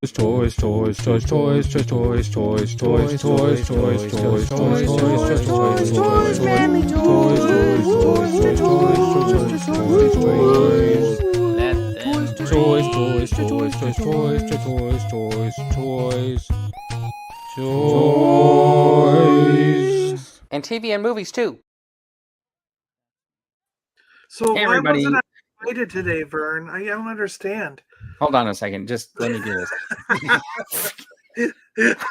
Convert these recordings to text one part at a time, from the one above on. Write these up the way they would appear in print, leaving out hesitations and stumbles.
Toys, toys, toys, toys, toys, toys, toys, toys, toys, toys, toys, toys, toys, toys, toys, family toys, toys, toys, toys, toys, toys, toys, toys, toys, toys, toys, toys, toys, toys, toys, and TV and movies too. So Hey, why everybody. wasn't I invited today, Vern? I don't understand. Hold on a second. Just let me do this.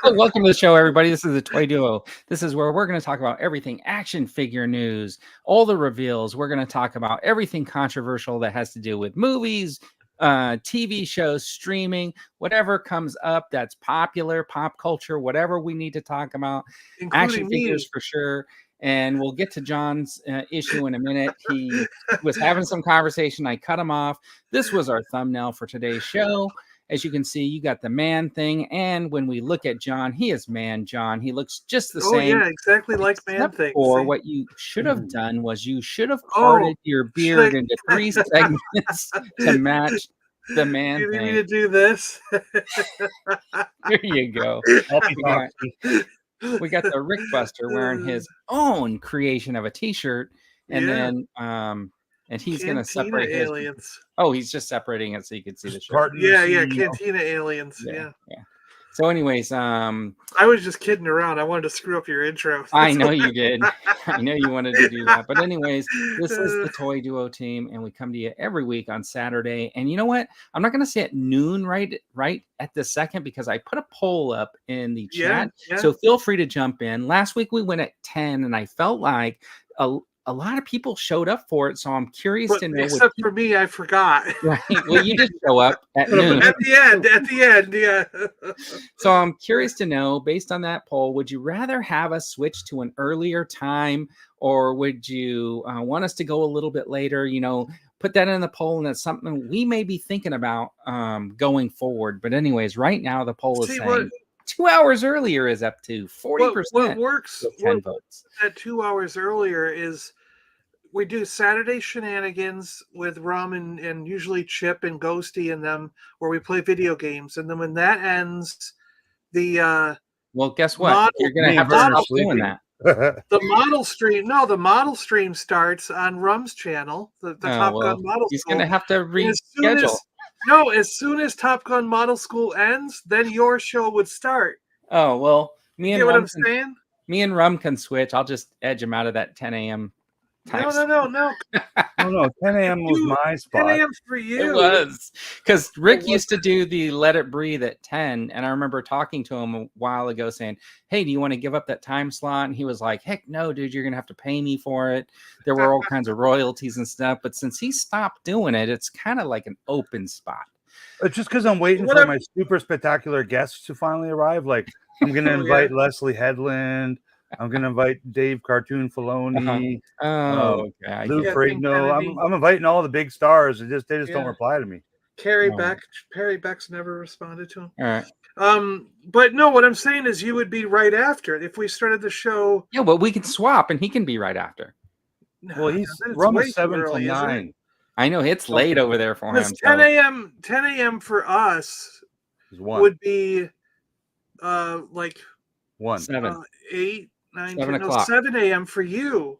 Welcome to the show, everybody. This is the Toy Duo. This is where we're going to talk about everything action figure news, all the reveals. We're going to talk about everything controversial that has to do with movies, TV shows, streaming, whatever comes up that's popular, pop culture, whatever we need to talk about. Including Action figures for sure. And we'll get to John's issue in a minute. He was having some conversation. I cut him off. This was our thumbnail for today's show. As you can see, you got the man thing. And when we look at John, he is man John. He looks just the same. Oh, yeah, exactly like man thing. Or what you should have done was you should have parted your beard into 3 segments to match the man you thing. need me to do this? There you go. We got the Rick Buster wearing his own creation of a T-shirt, and then and he's going to separate his. Aliens. Oh, he's just separating it so you can see the shirt. Yeah, Cantina Aliens. Yeah. So, anyways, I was just kidding around. I wanted to screw up your intro. I know you did. I know you wanted to do that. But anyways, this is the Toy Duo team, and we come to you every week on Saturday. And you know what? I'm not going to say at noon right at the second because I put a poll up in the chat. Yeah. So feel free to jump in. Last week we went at 10, and I felt like a lot of people showed up for it, so I'm curious to know. Except for me, I forgot. Right. Well, you did show up at noon. At the end, yeah. So I'm curious to know, based on that poll, would you rather have us switch to an earlier time, or would you want us to go a little bit later? You know, put that in the poll, and that's something we may be thinking about going forward. But anyways, right now the poll is saying 2 hours earlier is up to 40%. What works 10 votes. At 2 hours earlier is we do Saturday shenanigans with Ramen and usually Chip and Ghosty and them, where we play video games. And then when that ends, the well, guess what? You're going to have to stop doing that. The model stream starts on Rum's channel. The Top Gun Model He's School. going to have to reschedule. As soon as Top Gun Model School ends, then your show would start. Oh, well, me and Rum saying? Me and Rum can switch. I'll just edge him out of that 10 a.m. No. No, 10 a.m. was my spot. 10 a.m. for you. It was. Because Rick used to do the Let It Breathe at 10, and I remember talking to him a while ago saying, hey, do you want to give up that time slot? And he was like, heck no, dude, you're going to have to pay me for it. There were all kinds of royalties and stuff, but since he stopped doing it, it's kind of like an open spot. It's just because I'm waiting for my super spectacular guests to finally arrive. Like, I'm going to invite Leslie Headland. I'm going to invite Dave Cartoon Filoni. Lou Ferrigno. I'm inviting all the big stars. They just don't reply to me. Perry Beck's never responded to him. All right. But no, what I'm saying is you would be right after it. If we started the show. Yeah, well, we can swap and he can be right after. Well, he's Rum 7 till 9. I know it's late over there for him. 10 a.m. for us would be like 8, 9, 7 10, o'clock. 7 a.m. for you.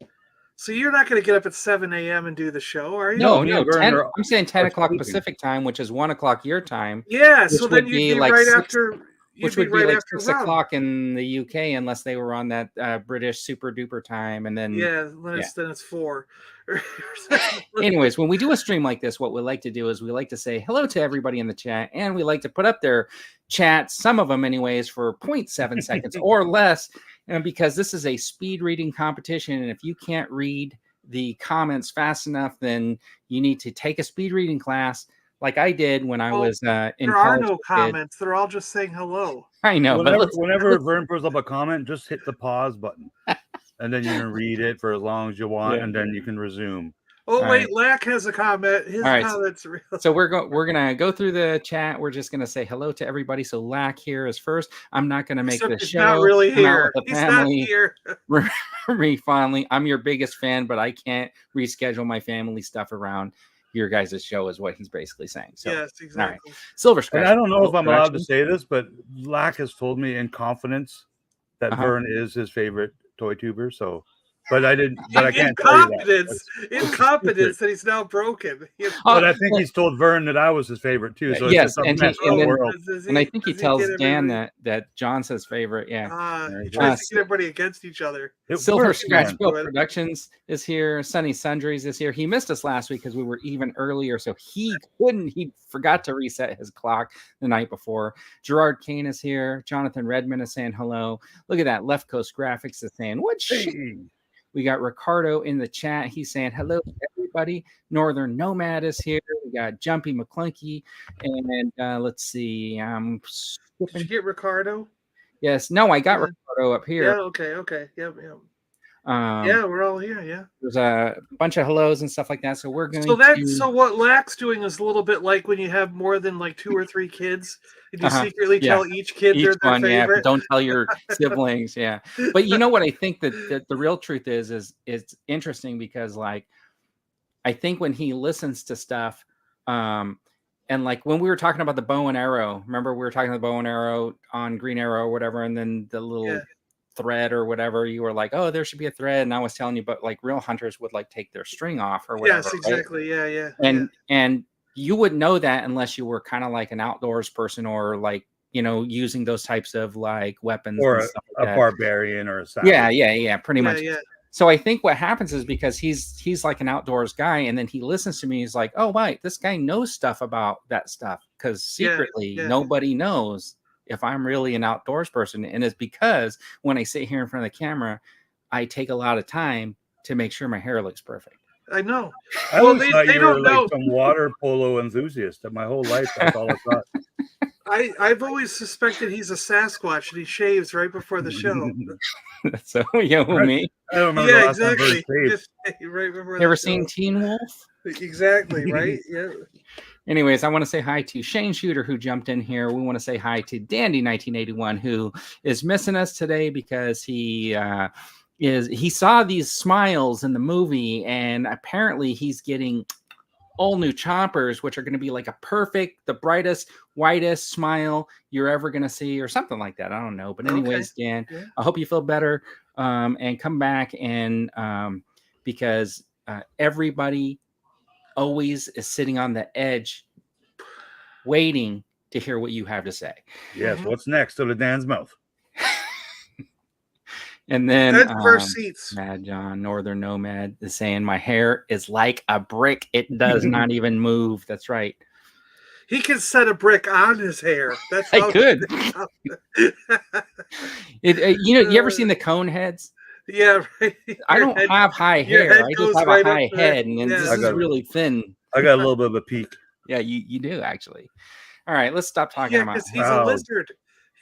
So you're not going to get up at 7 a.m. and do the show, are you? No. 10, I'm saying 10 o'clock Pacific time, which is 1 o'clock your time. Yeah, so then you'd be like right after. Which would be like 6 o'clock in the UK, unless they were on that British super duper time, and then then it's 4. Anyways, when we do a stream like this, what we like to do is we like to say hello to everybody in the chat, and we like to put up their chats, some of them anyways, for 0.7 seconds or less, because this is a speed reading competition, and if you can't read the comments fast enough, then you need to take a speed reading class. Like I did when I was in college. There are no comments. They're all just saying hello. I know. Whenever Vern puts up a comment, just hit the pause button. And then you can read it for as long as you want, and then you can resume. Oh, all wait. Lack has a comment. His comment's real. So we're going to go through the chat. We're just going to say hello to everybody. So Lack here is first. I'm not going to make the show. Not really here. He's not here. Finally, I'm your biggest fan, but I can't reschedule my family stuff around your guys' show, is what he's basically saying. So, yes, exactly. All right. Silver Scratch. And I don't know if I'm allowed to say this, but Lack has told me in confidence that Vern is his favorite toy tuber. So, but I didn't. But I can't tell you that. Incompetence that he's now broken. But I think he's told Vern that I was his favorite too. So yes, it's just and I think he tells Dan that John's his favorite. Yeah, he tries to get everybody against each other. Silver Scratch Productions is here. Sunny Sundries is here. He missed us last week because we were even earlier, so he couldn't. He forgot to reset his clock the night before. Gerard Kane is here. Jonathan Redmond is saying hello. Look at that. Left Coast Graphics is saying what shit. We got Ricardo in the chat. He's saying hello to everybody. Northern Nomad is here. We got Jumpy McClunky. And let's see. Did you get Ricardo? Yes. No, I got Ricardo up here. Yeah, okay. Yep. Yeah, we're all here, yeah. There's a bunch of hellos and stuff like that. So we're going So what Lack's doing is a little bit like when you have more than like 2 or 3 kids. And you secretly tell each kid they're their favorite. Yeah, don't tell your siblings. Yeah. But you know what I think that the real truth is it's interesting because like I think when he listens to stuff, and like when we were talking about the bow and arrow, remember we were talking about the bow and arrow on Green Arrow or whatever, and then the little thread or whatever, you were like, oh, there should be a thread, and I was telling you, but like real hunters would like take their string off or whatever. Yes, exactly. Right? Yeah. And you wouldn't know that unless you were kind of like an outdoors person or like, you know, using those types of like weapons or and stuff a like barbarian or a savage. Yeah, pretty much. Yeah. So I think what happens is because he's like an outdoors guy, and then he listens to me, he's like, oh, wait, this guy knows stuff about that stuff because secretly nobody knows if I'm really an outdoors person. And it's because when I sit here in front of the camera, I take a lot of time to make sure my hair looks perfect. I know. I always thought you were like some water polo enthusiast. My whole life, that's all I thought. I've always suspected he's a Sasquatch and he shaves right before the show. So, me? I don't remember. Yeah, exactly. Right before you ever seen Teen Wolf? Exactly, right? Yeah. Anyways, I want to say hi to Shane Shooter, who jumped in here. We want to say hi to Dandy1981, who is missing us today because he saw these smiles in the movie, and apparently he's getting all new choppers, which are going to be like the brightest, whitest smile you're ever going to see, or something like that. I don't know. But anyways, Dan, I hope you feel better and come back. And because everybody always is sitting on the edge waiting to hear what you have to say. Yes. What's next? To the Dan's mouth. And then first seats. Mad John, Northern Nomad, is saying my hair is like a brick. It does not even move. That's right. He can set a brick on his hair. That's I could. You ever seen the cone heads? Yeah, right. I don't have high hair. I just have a high head, and this is really thin. I got a little bit of a peak. Yeah, you do actually. All right, let's stop talking about. Because he's a lizard.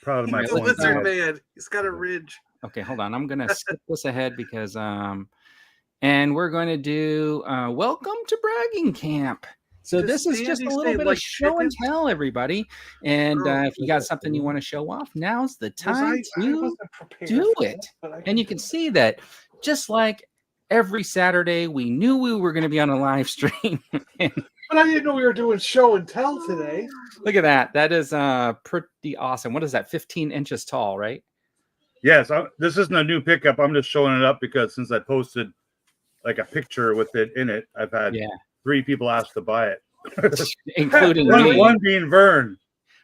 Proud of my lizard man. He's got a ridge. Okay, hold on. I'm gonna skip this ahead because and we're going to do welcome to Bragging Camp. So this is just a little bit of show and tell, everybody. And if you got something you want to show off, now's the time to do it. And you can see that just like every Saturday, we knew we were going to be on a live stream. But I didn't know we were doing show and tell today. Look at that. That is pretty awesome. What is that? 15 inches tall, right? Yes. This isn't a new pickup. I'm just showing it up because since I posted like a picture with it in it, I've had 3 people ask to buy it, including one being Vern.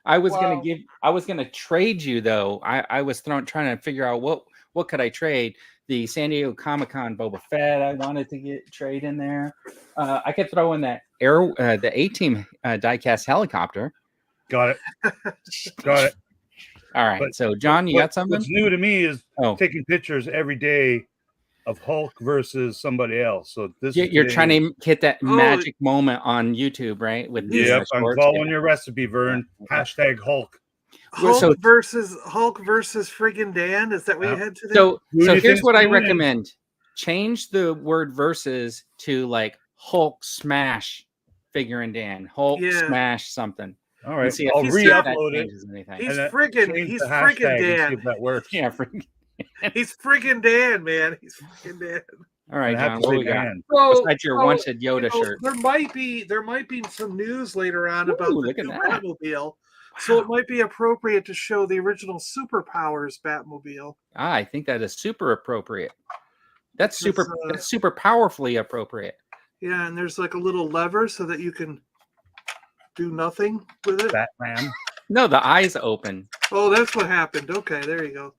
I was gonna trade you though. I was trying to figure out what could I trade. The San Diego Comic-Con Boba Fett I wanted to trade in there. I could throw in that the A-Team diecast helicopter. Got it. Got it. All right. So John, you got something? What's new to me is taking pictures every day of Hulk versus somebody else. So this you're trying to hit that magic moment on YouTube, right? With I'm following your recipe, Vern. # Hulk. Hulk versus friggin' Dan. Is that what you had today? So here's what I recommend: change the word versus to like Hulk smash figuring Dan. Hulk smash something. All right, see I'll re-upload it. He's friggin' Dan. See if that works. Yeah, he's friggin' Dan, man. He's friggin' Dan. All right, I have John, to what say we got? man. Besides your wanted Yoda shirt. There might be some news later on about the look at new that. Batmobile. So it might be appropriate to show the original Superpowers Batmobile. I think that is super appropriate. That's Because, that's super powerfully appropriate. Yeah, and there's like a little lever so that you can do nothing with it. Batman. No, the eyes open. Oh, that's what happened. Okay, there you go.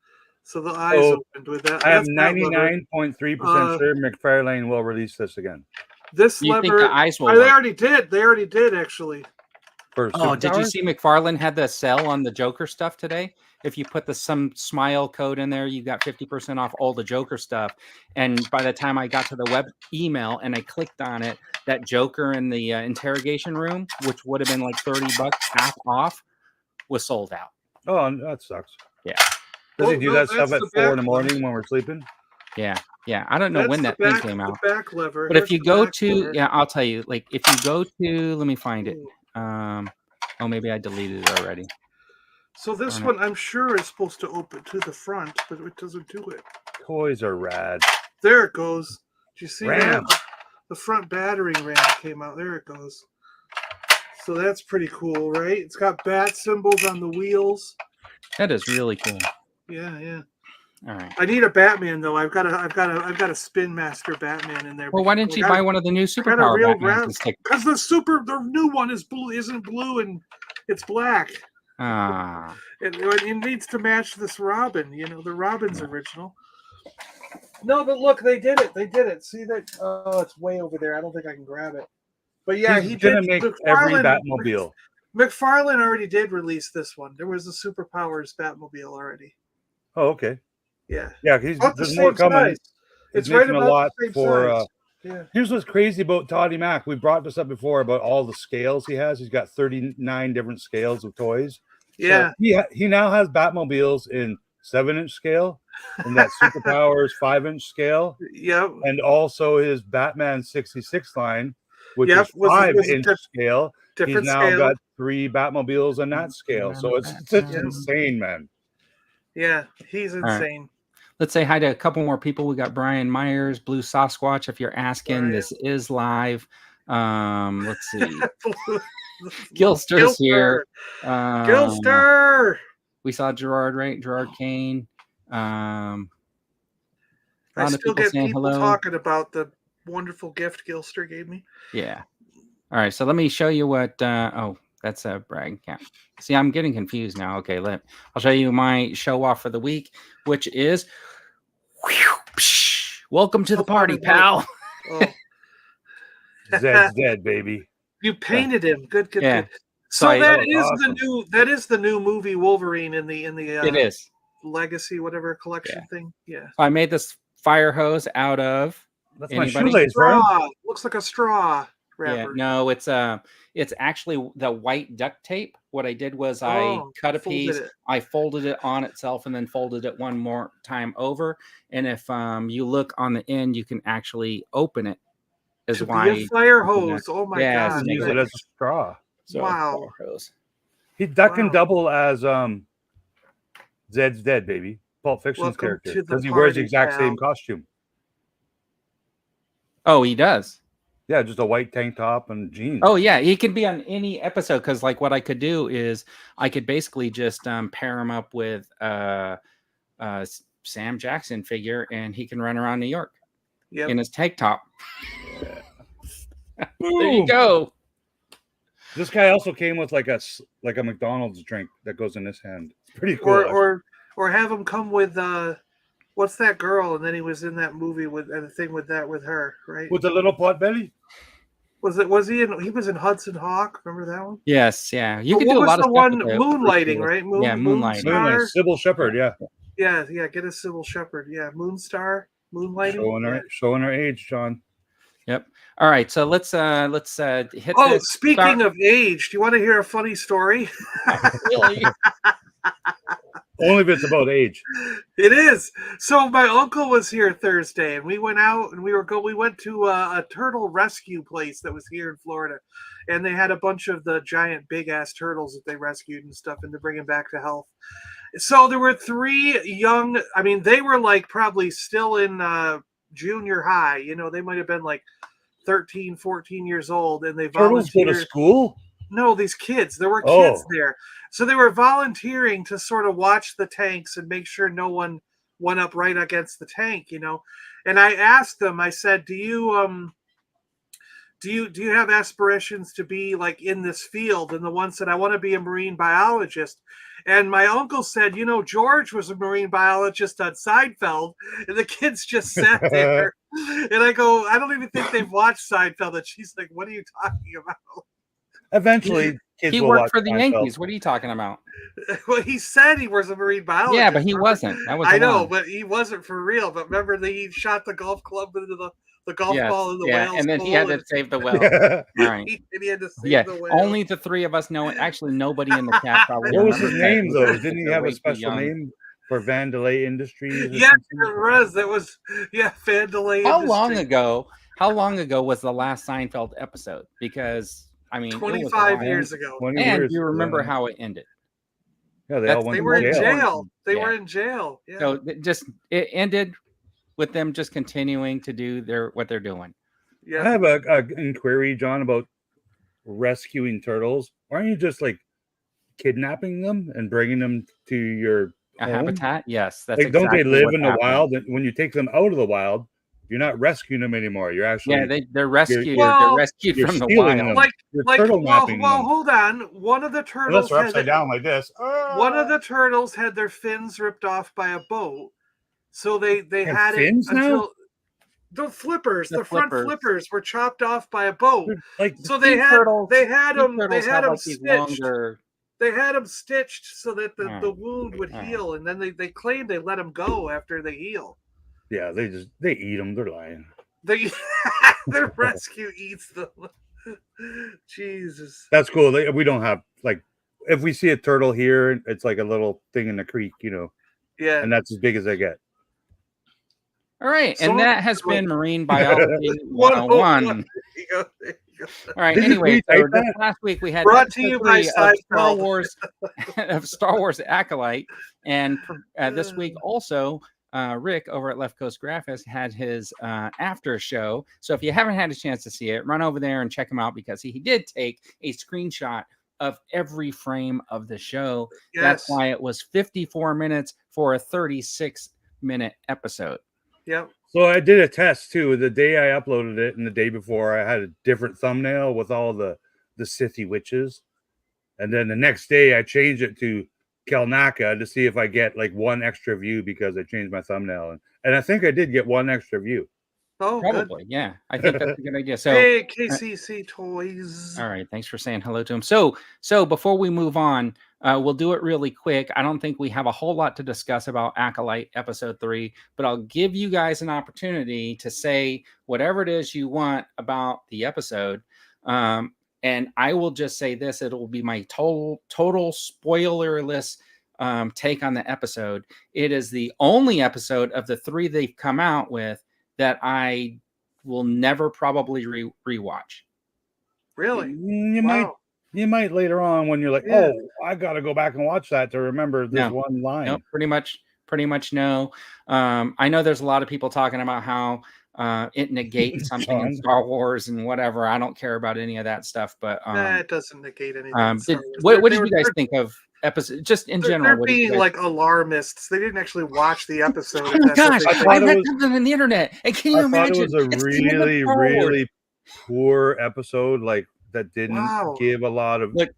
So the eyes opened with that. I am That's that lever. 99.3% sure McFarlane will release this again. This You lever. think the eyes will They work? already did. They already did actually. Oh, did you see McFarlane had the sale on the Joker stuff today? If you put some smile code in there, you got 50% off all the Joker stuff. And by the time I got to the web email and I clicked on it, that Joker in the interrogation room, which would have been like $30, half off, was sold out. Oh, that sucks. Yeah. Does he do that stuff at 4 in the morning when we're sleeping? Yeah. Yeah. I don't know when that thing came out. Back lever. But if you go to, I'll tell you, like if you go to, let me find it. Oh, maybe I deleted it already. So this one, I'm sure, is supposed to open to the front, but it doesn't do it. Toys are rad. There it goes. Do you see RAM. that? The front battering ram came out. There it goes. So that's pretty cool, right? It's got bat symbols on the wheels. That is really cool. Yeah, yeah. All right. I need a Batman though. I've got a Spin Master Batman in there. Well, why didn't you buy one of the new superpower Batmans? Because the new one is blue, isn't blue, and it's black. Ah. It needs to match this Robin. You know, the Robin's original. No, but look, they did it. They did it. See that? Oh, it's way over there. I don't think I can grab it. But yeah, He's gonna make every Batmobile. McFarlane already did release this one. There was a Superpowers Batmobile already. Oh, okay. Yeah. Yeah, there's more coming. It's right about a lot the same for. size. Yeah. Here's what's crazy about Thie Mac. We brought this up before about all the scales he has. He's got 39 different scales of toys. Yeah. So he now has Batmobiles in 7-inch scale, and that Superpowers 5-inch scale. Yep. And also his Batman 66 line, which is 5-inch scale. He's now got 3 Batmobiles on that scale. So it's insane, man. Yeah, he's insane. Right. Let's say hi to a couple more people. We got Brian Myers, Blue Sasquatch. If you're asking, this is live. Let's see. Gilster's here. Gilster. We saw Gerard, right? Gerard Kane. I still get people talking about the wonderful gift Gilster gave me. Yeah. All right. So let me show you what. That's a brag. Yeah. See, I'm getting confused now. Okay, I'll show you my show off for the week, which is welcome to the party, pal. Oh. Zed's dead, baby. You painted him. Good. Yeah. So that is the new movie Wolverine in the it is Legacy whatever collection thing. Yeah. I made this fire hose out of. That's my shoelace, bro. Looks like a straw wrapper. Yeah, no, it's actually the white duct tape. What I did was I cut a piece, I folded it on itself, and then folded it one more time over. And if you look on the end, you can actually open it. Is why a fire hose. Oh my god! Use it as a straw. So wow. Hose. He duck and double as Zed's dead, baby. Pulp Fiction's character, because he wears the exact same costume. Oh, he does. Yeah, just a white tank top and jeans. Oh yeah, he could be on any episode because, like, what I could do is I could basically just pair him up with Sam Jackson figure, and he can run around New York in his tank top. There you go. This guy also came with like a McDonald's drink that goes in his hand. It's pretty cool. Or have him come with what's that girl? And then he was in that movie with the thing with her, right? With the little pot belly. He was in Hudson Hawk? Remember that one? Yes, yeah. You can do a lot of stuff. What was the one Moonlighting, right? Moonlighting. Sybil Shepherd, yeah. Yeah. Get a Sybil Shepherd, yeah. Moonstar, Moonlighting. Showing her age, John. Yep. All right, so let's hit. Oh, speaking of age, do you want to hear a funny story? Really? Only if it's about age. It is. So my uncle was here Thursday, and we went out and we went to a turtle rescue place that was here in Florida, and they had a bunch of the giant big ass turtles that they rescued and stuff, and to bring them back to health. So there were 3 young. I mean, they were like probably still in junior high. You know, they might have been like 13, 14 years old, and they Turtles go to school? No, these kids. There were kids there. So they were volunteering to sort of watch the tanks and make sure no one went up right against the tank, you know. And I asked them, I said, do you have aspirations to be like in this field? And the one said, I want to be a marine biologist. And my uncle said, you know, George was a marine biologist on Seinfeld. And the kids just sat there. And I go, I don't even think they've watched Seinfeld. And she's like, what are you talking about? Eventually, kids he will worked watch for the Seinfeld. Yankees. What are you talking about? Well, he said he was a marine biologist. Yeah, but he wasn't. That was I know, but he wasn't for real. But remember, he shot the golf club into the golf ball in the whale's and then he had to save the whale. Yeah. Right. And he had to save the whale. Only the three of us know it. Actually, nobody in the chat probably. What was his remembers that. name, though? Didn't he They're have way a too special young. name for Vandelay Industries? or Yes, something? it was. It was, Vandelay. How long ago? How long ago was the last Seinfeld episode? Because I mean, 25 years ago. 20 And years you remember ago. how it ended. Yeah, they That's- all went They to were in jail. jail. They Yeah. were in jail. Yeah. So it ended with them just continuing to do what they're doing. I yeah. have a inquiry, John, about rescuing turtles. Why aren't you just like kidnapping them and bringing them to your A home? habitat, yes. That's Like, don't they exactly live what in the happened. wild? And when you take them out of the wild, you're not rescuing them anymore. You're actually Yeah, they're rescued. Well, they're rescued you're from the stealing wild. them. Like, you're well, turtle napping them. hold on. One of the Unless turtles they're had upside down like this. one of the turtles had their fins ripped off by a boat. So they have had fins it now? until the flippers, The the front flippers. flippers were chopped off by a boat. They're like So they had turtles them have, like, these stitched. longer. They had them stitched so that the Alright. wound would Alright. heal, and then they claimed they let them go after they heal. Yeah, they eat them. They're lying. They the rescue eats them. Jesus. That's cool. We don't have like if we see a turtle here, it's like a little thing in the creek, you know, Yeah. and that's as big as I get. All right, So- and that has been Marine Biology 101. 101. There you go. All right. Did you Anyway, retype so this that? last week we had Brought to episode you by 3 of Star Seinfeld. Wars of Star Wars Acolyte, and this week also Rick over at Left Coast Graphics had his after show. So if you haven't had a chance to see it, run over there and check him out because he did take a screenshot of every frame of the show. That's Yes. why it was 54 minutes for a 36-minute episode. Yep. So I did a test too. The day I uploaded it and the day before, I had a different thumbnail with all the Sithy witches, and then the next day I changed it to Kelnaka to see if I get like one extra view because I changed my thumbnail, and I think I did get one extra view. Oh, good. Probably, yeah. I think that's a good idea. So Hey, KCC Toys. all right, thanks for saying hello to him. So before we move on, we'll do it really quick. I don't think we have a whole lot to discuss about Acolyte episode 3, but I'll give you guys an opportunity to say whatever it is you want about the episode. And I will just say this: it will be my total spoilerless take on the episode. It is the only episode of the 3 they've come out with that I will never probably rewatch. Really? You might later on when you're like, Yeah. oh, I got to go back and watch that to remember this No. one line. No, pretty much no. I know there's a lot of people talking about how it negates something in John. Star Wars and whatever. I don't care about any of that stuff. But It doesn't negate anything. what did you guys think of episode just in general? They're what did you being guys- like alarmists. They didn't actually watch the episode. Oh if my that's what gosh! they I think. thought I it read was- something on the internet, and can you I thought imagine? it was a It's the end of really, Star Wars. really poor episode, like that didn't Wow. give a lot of Look,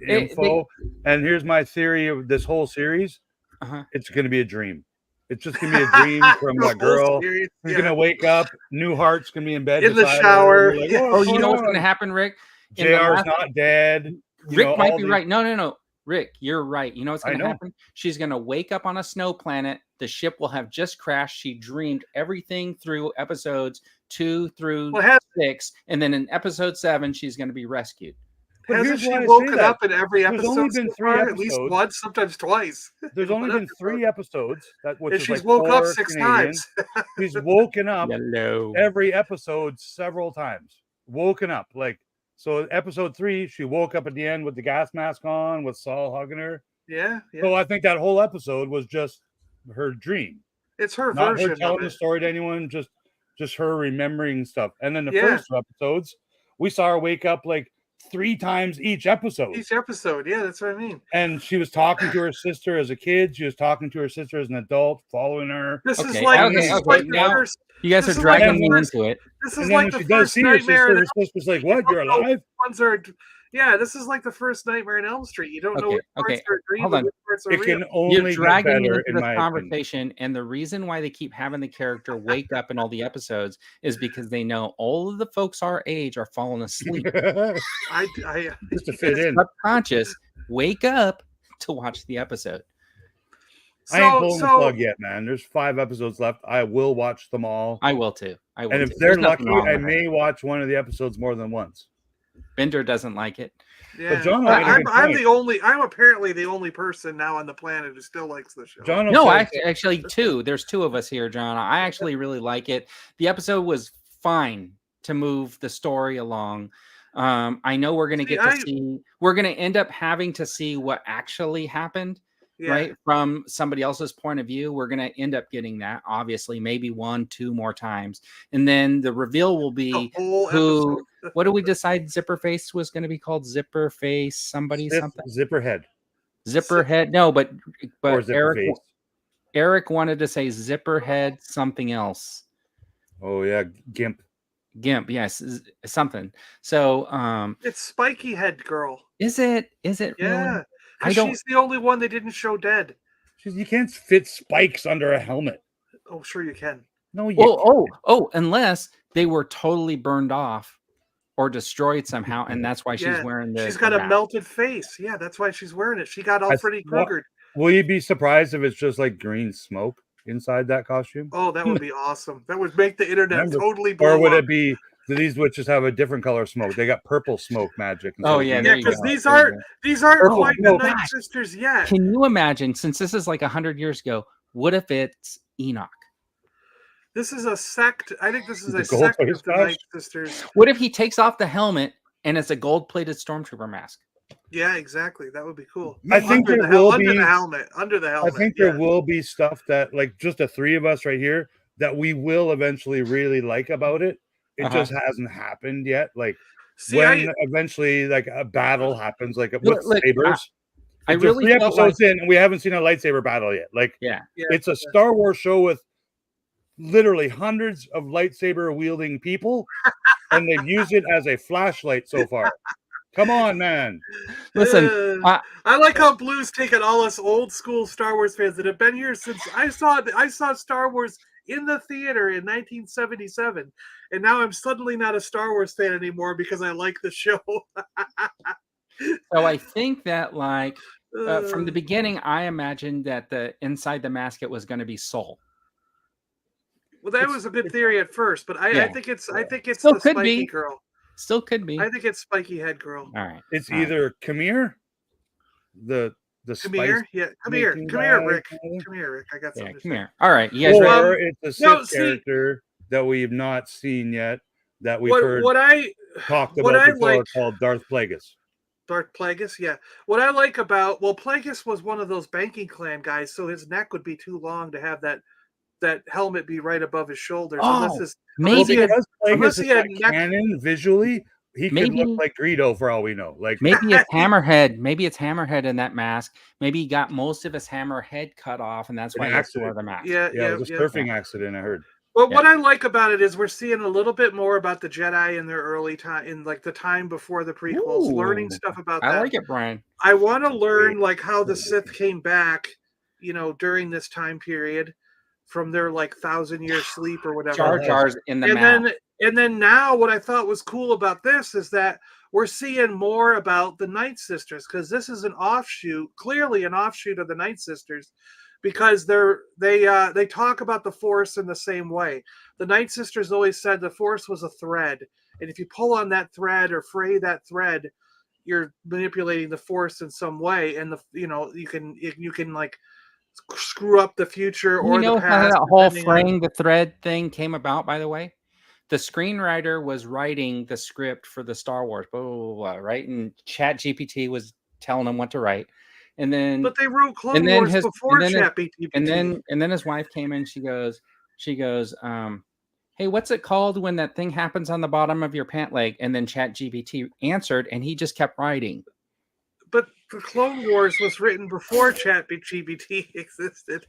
info. And here's my theory of this whole series: Uh-huh. it's going to be a dream. It's just going to be a dream from The that girl. whole series, She's yeah. going to wake up. Newhart's going to be in bed In the beside her, shower. and you're Yeah. Oh, you know what's on? going to happen, Rick? In the JR's last- not dead. You Rick know, might all be these- right. No. Rick, you're right. You know what's I going to know. happen? She's going to wake up on a snow planet. The ship will have just crashed. She dreamed everything through episodes 2 through Well, 6. And then in episode 7, she's going to be rescued. But Hasn't here's she why I say woken that. up in every There's only episode been so 3 far? At least episodes. once, sometimes twice. There's only One been 3 episodes. Which And is she's like woke up 4 6 Canadian. times. She's woken up Hello. every episode several times. Woken up. Like, so episode 3, she woke up at the end with the gas mask on, with Saul hugging her. Yeah. So I think that whole episode was just her dream. It's her Not version her telling of the it. story to anyone, just just her remembering stuff. And then the first 2 episodes, we saw her wake up like 3 times each episode. Yeah, that's what I mean. And she was talking to her sister as a kid. She was talking to her sister as an adult, following her. This is like now first, you guys are dragging me into it. This is like the first nightmare. Her sister's like, "What? You're alive?" Yeah, this is like the first Nightmare on Elm Street. You don't know what parts are dream, hold on. What parts are it real. can only You're dragging me get better, into this conversation, and the reason why they keep having the character wake up in all the episodes is because they know all of the folks our age are falling asleep. I just to fit in. Subconscious, wake up to watch the episode. I ain't pulling the plug yet, man. There's 5 episodes left. I will watch them all. I will too. And if they're lucky, I may watch one of the episodes more than once. Bender doesn't like it. Yeah, but John, I'm apparently the only person now on the planet who still likes the show. John, no, actually 2. There's 2 of us here, John. I actually really like it. The episode was fine to move the story along. I know we're gonna we're gonna end up having to see what actually happened. Right, from somebody else's point of view, we're going to end up getting that, obviously, maybe 1, 2 more times, and then the reveal will be who. What do we decide Zipperface was going to be called? Zipperface, something. Zipperhead. No, but Eric wanted to say Zipperhead something else. Oh yeah, Gimp, yes, something. So it's Spiky Head Girl. Is it? Yeah. Really? She's the only one they didn't show dead. You can't fit spikes under a helmet. Oh, sure you can. No, unless they were totally burned off or destroyed somehow, and that's why she's wearing this. She's got a melted face. Yeah, that's why she's wearing it. She got all Freddy Kruegered. Will you be surprised if it's just like green smoke inside that costume? Oh, that would be awesome. That would make the internet totally blow up. Or would it be? Do these witches have a different color smoke? They got purple smoke magic. Oh yeah, because these aren't quite the Night Sisters yet. Can you imagine? Since this is like 100 years ago, what if it's Enoch? This is a sect. I think this is a sect of the Night Sisters. What if he takes off the helmet and it's a gold-plated stormtrooper mask? Yeah, exactly. That would be cool. I think there will be under the helmet. I think there will be stuff that, like, just the 3 of us right here, that we will eventually really like about it. It just hasn't happened yet. Like eventually, like a battle happens, like with sabers. I really 3 episodes in, and we haven't seen a lightsaber battle yet. Like, it's a Star Wars show with literally hundreds of lightsaber wielding people, and they've used it as a flashlight so far. Come on, man. Listen, I like how Blue's taken all us old school Star Wars fans that have been here since I saw Star Wars in the theater in 1977, and now I'm suddenly not a Star Wars fan anymore because I like the show. So I think that, like, from the beginning, I imagined that the inside the mask it was going to be Soul. Well, that was a good theory at first, but I think it's still the could Spiky be. Girl. Still could be. I think it's Spiky Head Girl. All right. It's either Khmer, the Khmer, come here, Rick. Come here, Rick. I got something. Come here. All right, you guys or ready? It's a Sith character that we've not seen yet, that we've heard talked about before, called Darth Plagueis. Darth Plagueis, yeah. What I like about Plagueis was one of those banking clan guys, so his neck would be too long to have that helmet be right above his shoulders. Maybe unless he had canon visually. He could look like Greedo for all we know. Like maybe it's Hammerhead. Maybe it's Hammerhead in that mask. Maybe he got most of his Hammerhead cut off, and that's why he has to wear the mask. Yeah, it was a surfing accident, I heard. Well, what I like about it is we're seeing a little bit more about the Jedi in their early time, in like the time before the prequels, learning stuff about that. I like it, Brian. I want to learn like how the Sith came back, during this time period from their like 1,000-year sleep or whatever. Jar Jar's in the mouth. And then now what I thought was cool about this is that we're seeing more about the Night Sisters, because this is clearly an offshoot of the Night Sisters, because they talk about the Force in the same way. The Night Sisters always said the Force was a thread, and if you pull on that thread or fray that thread, you're manipulating the Force in some way, and you can like screw up the future or the past. How that whole fraying the thread thing came about, by the way? The screenwriter was writing the script for the Star Wars, blah, blah, blah, right? And ChatGPT was telling him what to write. And then, but they wrote Clone Wars before ChatGPT. And then his wife came in. She goes, hey, what's it called when that thing happens on the bottom of your pant leg? And then ChatGPT answered, and he just kept writing. But the Clone Wars was written before ChatGPT existed.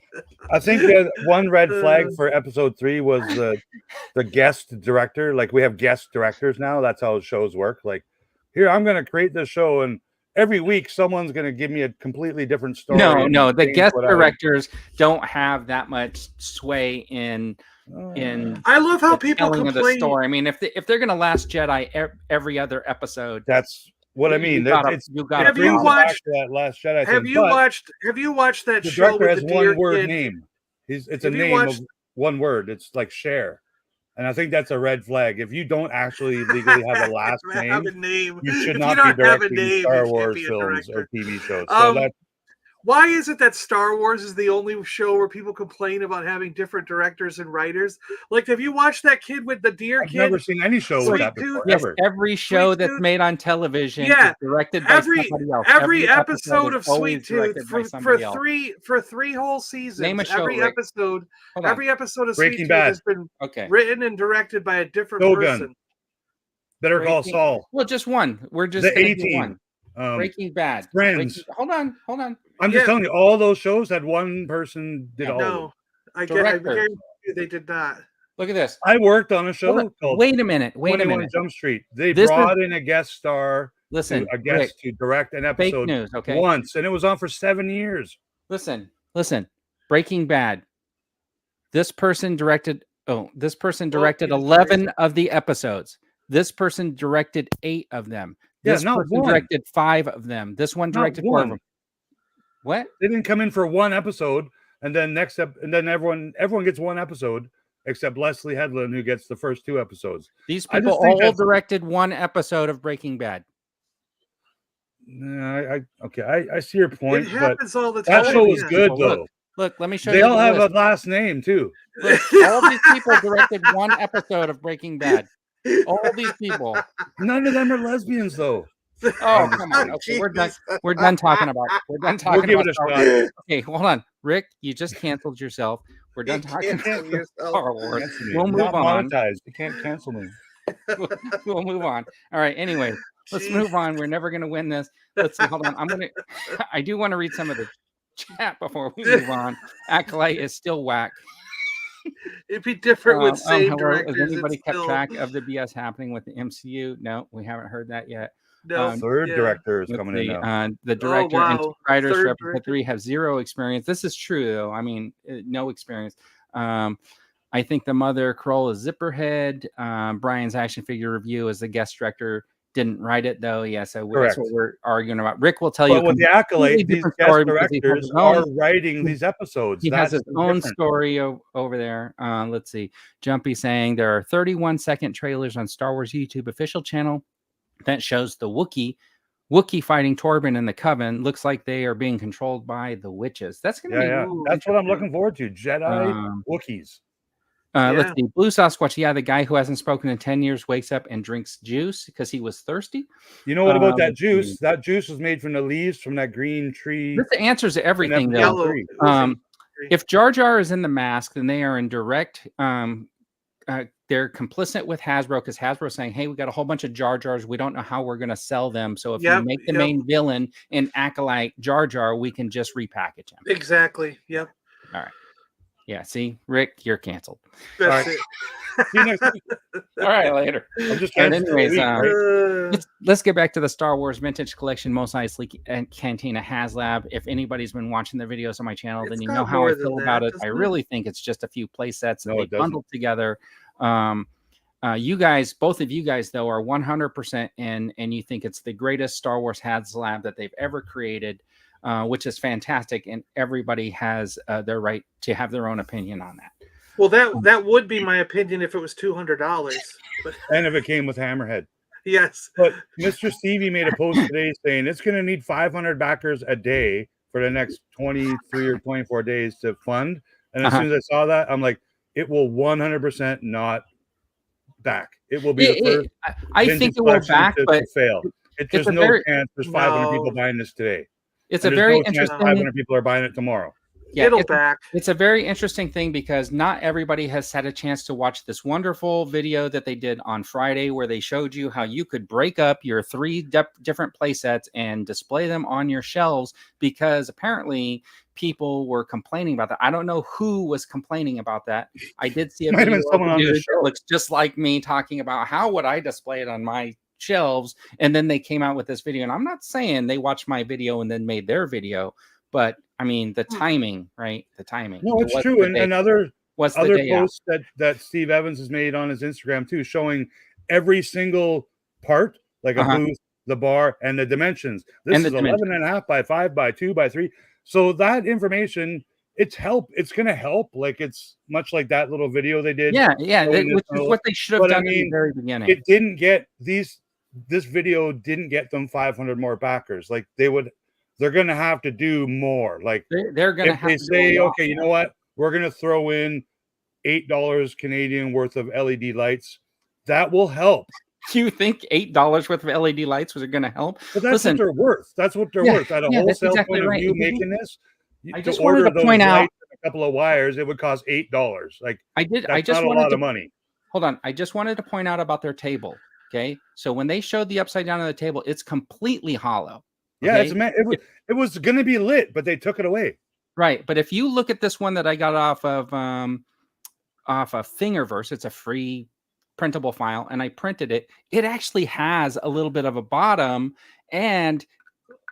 I think that one red flag for episode 3 was the guest director. Like, we have guest directors now. That's how shows work. Like, here, I'm going to create this show, and every week someone's going to give me a completely different story. No, the guest directors don't have that much sway in I love how people telling complain. of the story. I mean, if they're going to Last Jedi every other episode, that's what I mean. Have you watched that Last Jedi? Have you watched that the show director with has the deer one word kid? name. It's a name of one word. It's like Cher. And I think that's a red flag. If you don't actually legally have a last name, you should not be directing Star Wars films or TV shows. So why is it that Star Wars is the only show where people complain about having different directors and writers? Like, have you watched that kid with the deer kid? I've never seen any show with that before. Yes, ever. every show that's made on television is directed by somebody else. Every episode of Sweet Tooth for three whole seasons. Name a show, every episode of Breaking Sweet Bad Tooth has been written and directed by a different person. Better Call Saul. Well, just one. We're just the A-Team. Breaking Bad. Friends. Hold on. I'm just telling you, all those shows had one person did all of them. No, I guarantee you they did not. Look at this. I worked on a show called Wait a minute. Jump Street. They brought in a guest star, a guest to direct an episode fake news, okay? once, and it was on for 7 years. Listen. Breaking Bad. This person directed 11 of the episodes. This person directed 8 of them. This person directed 5 of them. This one directed 4 of them. What? They didn't come in for one episode, and then everyone gets one episode except Leslie Headland, who gets the first 2 episodes. These people all directed one episode of Breaking Bad. I see your point. It happens all the That time. show was good though. Look, let me show you. They all have a last name too. Look, all these people directed one episode of Breaking Bad. All these people. None of them are lesbians though. Oh, come on. Okay, we're done. We're done talking about. We'll give it a shot. Okay, hold on, Rick. You just canceled yourself. We're done talking about Star Wars. We'll move on. You can't cancel me. We'll move on. All right. Anyway, let's move on. We're never going to win this. Let's see. Hold on. I do want to read some of the chat before we move on. ACOLYTE is still whack. It'd be different with same directors. Has anybody kept track of the BS happening with the MCU? No, we haven't heard that yet. No, third director is coming in now. The director and writers for episode 3 have 0 experience. This is true, though. I mean, no experience. I think the mother Kroll is Zipperhead. Brian's action figure review as the guest director didn't write it, though. Yeah, so that's what we're arguing about. Rick will tell you. But with the ACOLYTE, these guest directors are writing these episodes. He has his own story over there. Let's see. Jumpy saying there are 31-second trailers on Star Wars YouTube official channel that shows the Wookiee fighting Torben and the Coven. Looks like they are being controlled by the witches. That's gonna be that's what I'm looking forward to. Jedi Wookiees. Let's see. Blue Sasquatch. Yeah, the guy who hasn't spoken in 10 years wakes up and drinks juice because he was thirsty. You know what about that juice? That juice was made from the leaves from that green tree. This answers everything, though. If Jar Jar is in the mask, then they are in direct. They're complicit with Hasbro because Hasbro is saying, hey, we got a whole bunch of Jar Jars. We don't know how we're going to sell them. So if you make the main villain in ACOLYTE Jar Jar, we can just repackage him. Exactly. Yep. All right. Yeah. See, Rick, you're canceled. That's it. See you next week. All right, later. I'm just anyways, let's get back to the Star Wars Vintage Collection Mos Eisley and Cantina HasLab. If anybody's been watching the videos on my channel, then you know how I feel about it. I really think it's just a few play sets that they bundled together. You guys, both of you guys, though, are 100% in, and you think it's the greatest Star Wars HasLab that they've ever created, which is fantastic. And everybody has their right to have their own opinion on that. Well, that would be my opinion if it was $200. And if it came with Hammerhead. Yes. But Mr. Stevie made a post today saying it's going to need 500 backers a day for the next 23 or 24 days to fund. And as soon as I saw that, I'm like, it will 100% not back. It will be the first. I think it will back, but fail. There's no chance there's 500 people buying this today. It's a very interesting. 500 people are buying it tomorrow. Yeah, It'll back. It's a very interesting thing because not everybody has had a chance to watch this wonderful video that they did on Friday where they showed you how you could break up your 3 different play sets and display them on your shelves, because apparently people were complaining about that. I don't know who was complaining about that. I did see a video of a dude that looks just like me talking about how would I display it on my shelves, and then they came out with this video. And I'm not saying they watched my video and then made their video, but I mean, the timing, right? The timing. No, it's true. And other posts that Steve Evans has made on his Instagram too, showing every single part, like a booth, the bar, and the dimensions. This is 11.5 by 5 by 2 by 3. So that information, it's going to help. Like, it's much like that little video they did. Yeah, which is what they should have done in the very beginning. It didn't get this video didn't get them 500 more backers. Like, they're going to have to do more. Like, they're going to have to say, okay, you know what? We're going to throw in $8 Canadian worth of LED lights. That will help. Do you think $8 worth of LED lights was going to help? But that's what they're worth. That's what they're worth. At a wholesale point of view, making this, I just wanted to point out a couple of wires, it would cost $8. Like, I just not a lot of money. Hold on. I just wanted to point out about their table. Okay. So when they showed the upside down on the table, it's completely hollow. Yeah, it was going to be lit, but they took it away. Right, but if you look at this one that I got off of Thingiverse, it's a free printable file, and I printed it. It actually has a little bit of a bottom, and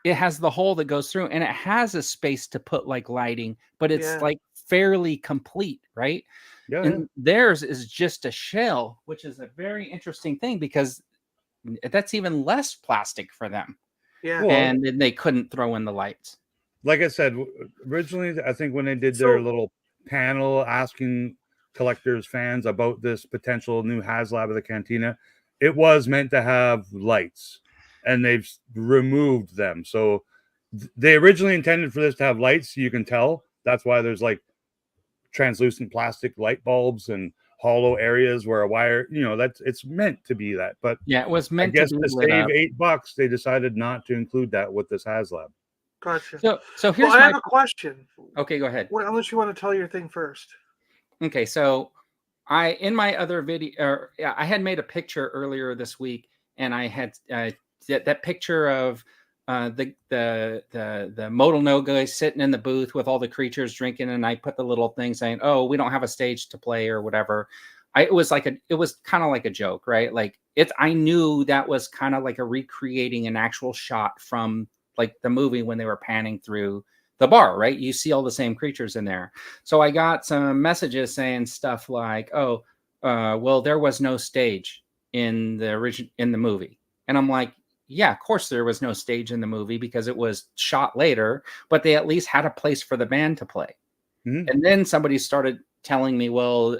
it has the hole that goes through, and it has a space to put like lighting, but it's like fairly complete, right? Yeah. And theirs is just a shell, which is a very interesting thing because that's even less plastic for them. Yeah, and then they couldn't throw in the lights. Like I said, originally, I think when they did their little panel asking collectors, fans about this potential new HasLab of the Cantina, it was meant to have lights, and they've removed them. So they originally intended for this to have lights, so you can tell. That's why there's like translucent plastic light bulbs and hollow areas where a wire, it's meant to be that. But yeah, it was meant to save $8, they decided not to include that with this HasLab. Gotcha. So here's I have a question. Okay, go ahead. Well, unless you want to tell your thing first. Okay, so in my other video, I had made a picture earlier this week, and I had that picture of the modal no guy sitting in the booth with all the creatures drinking, and I put the little thing saying, "Oh, we don't have a stage to play" or whatever. It was kind of like a joke, right? Like I knew that was kind of like a recreating an actual shot from like the movie when they were panning through the bar, right? You see all the same creatures in there. So I got some messages saying stuff like, "Oh, well, there was no stage in the movie," and I'm like, yeah, of course there was no stage in the movie because it was shot later, but they at least had a place for the band to play. Mm-hmm. And then somebody started telling me, well,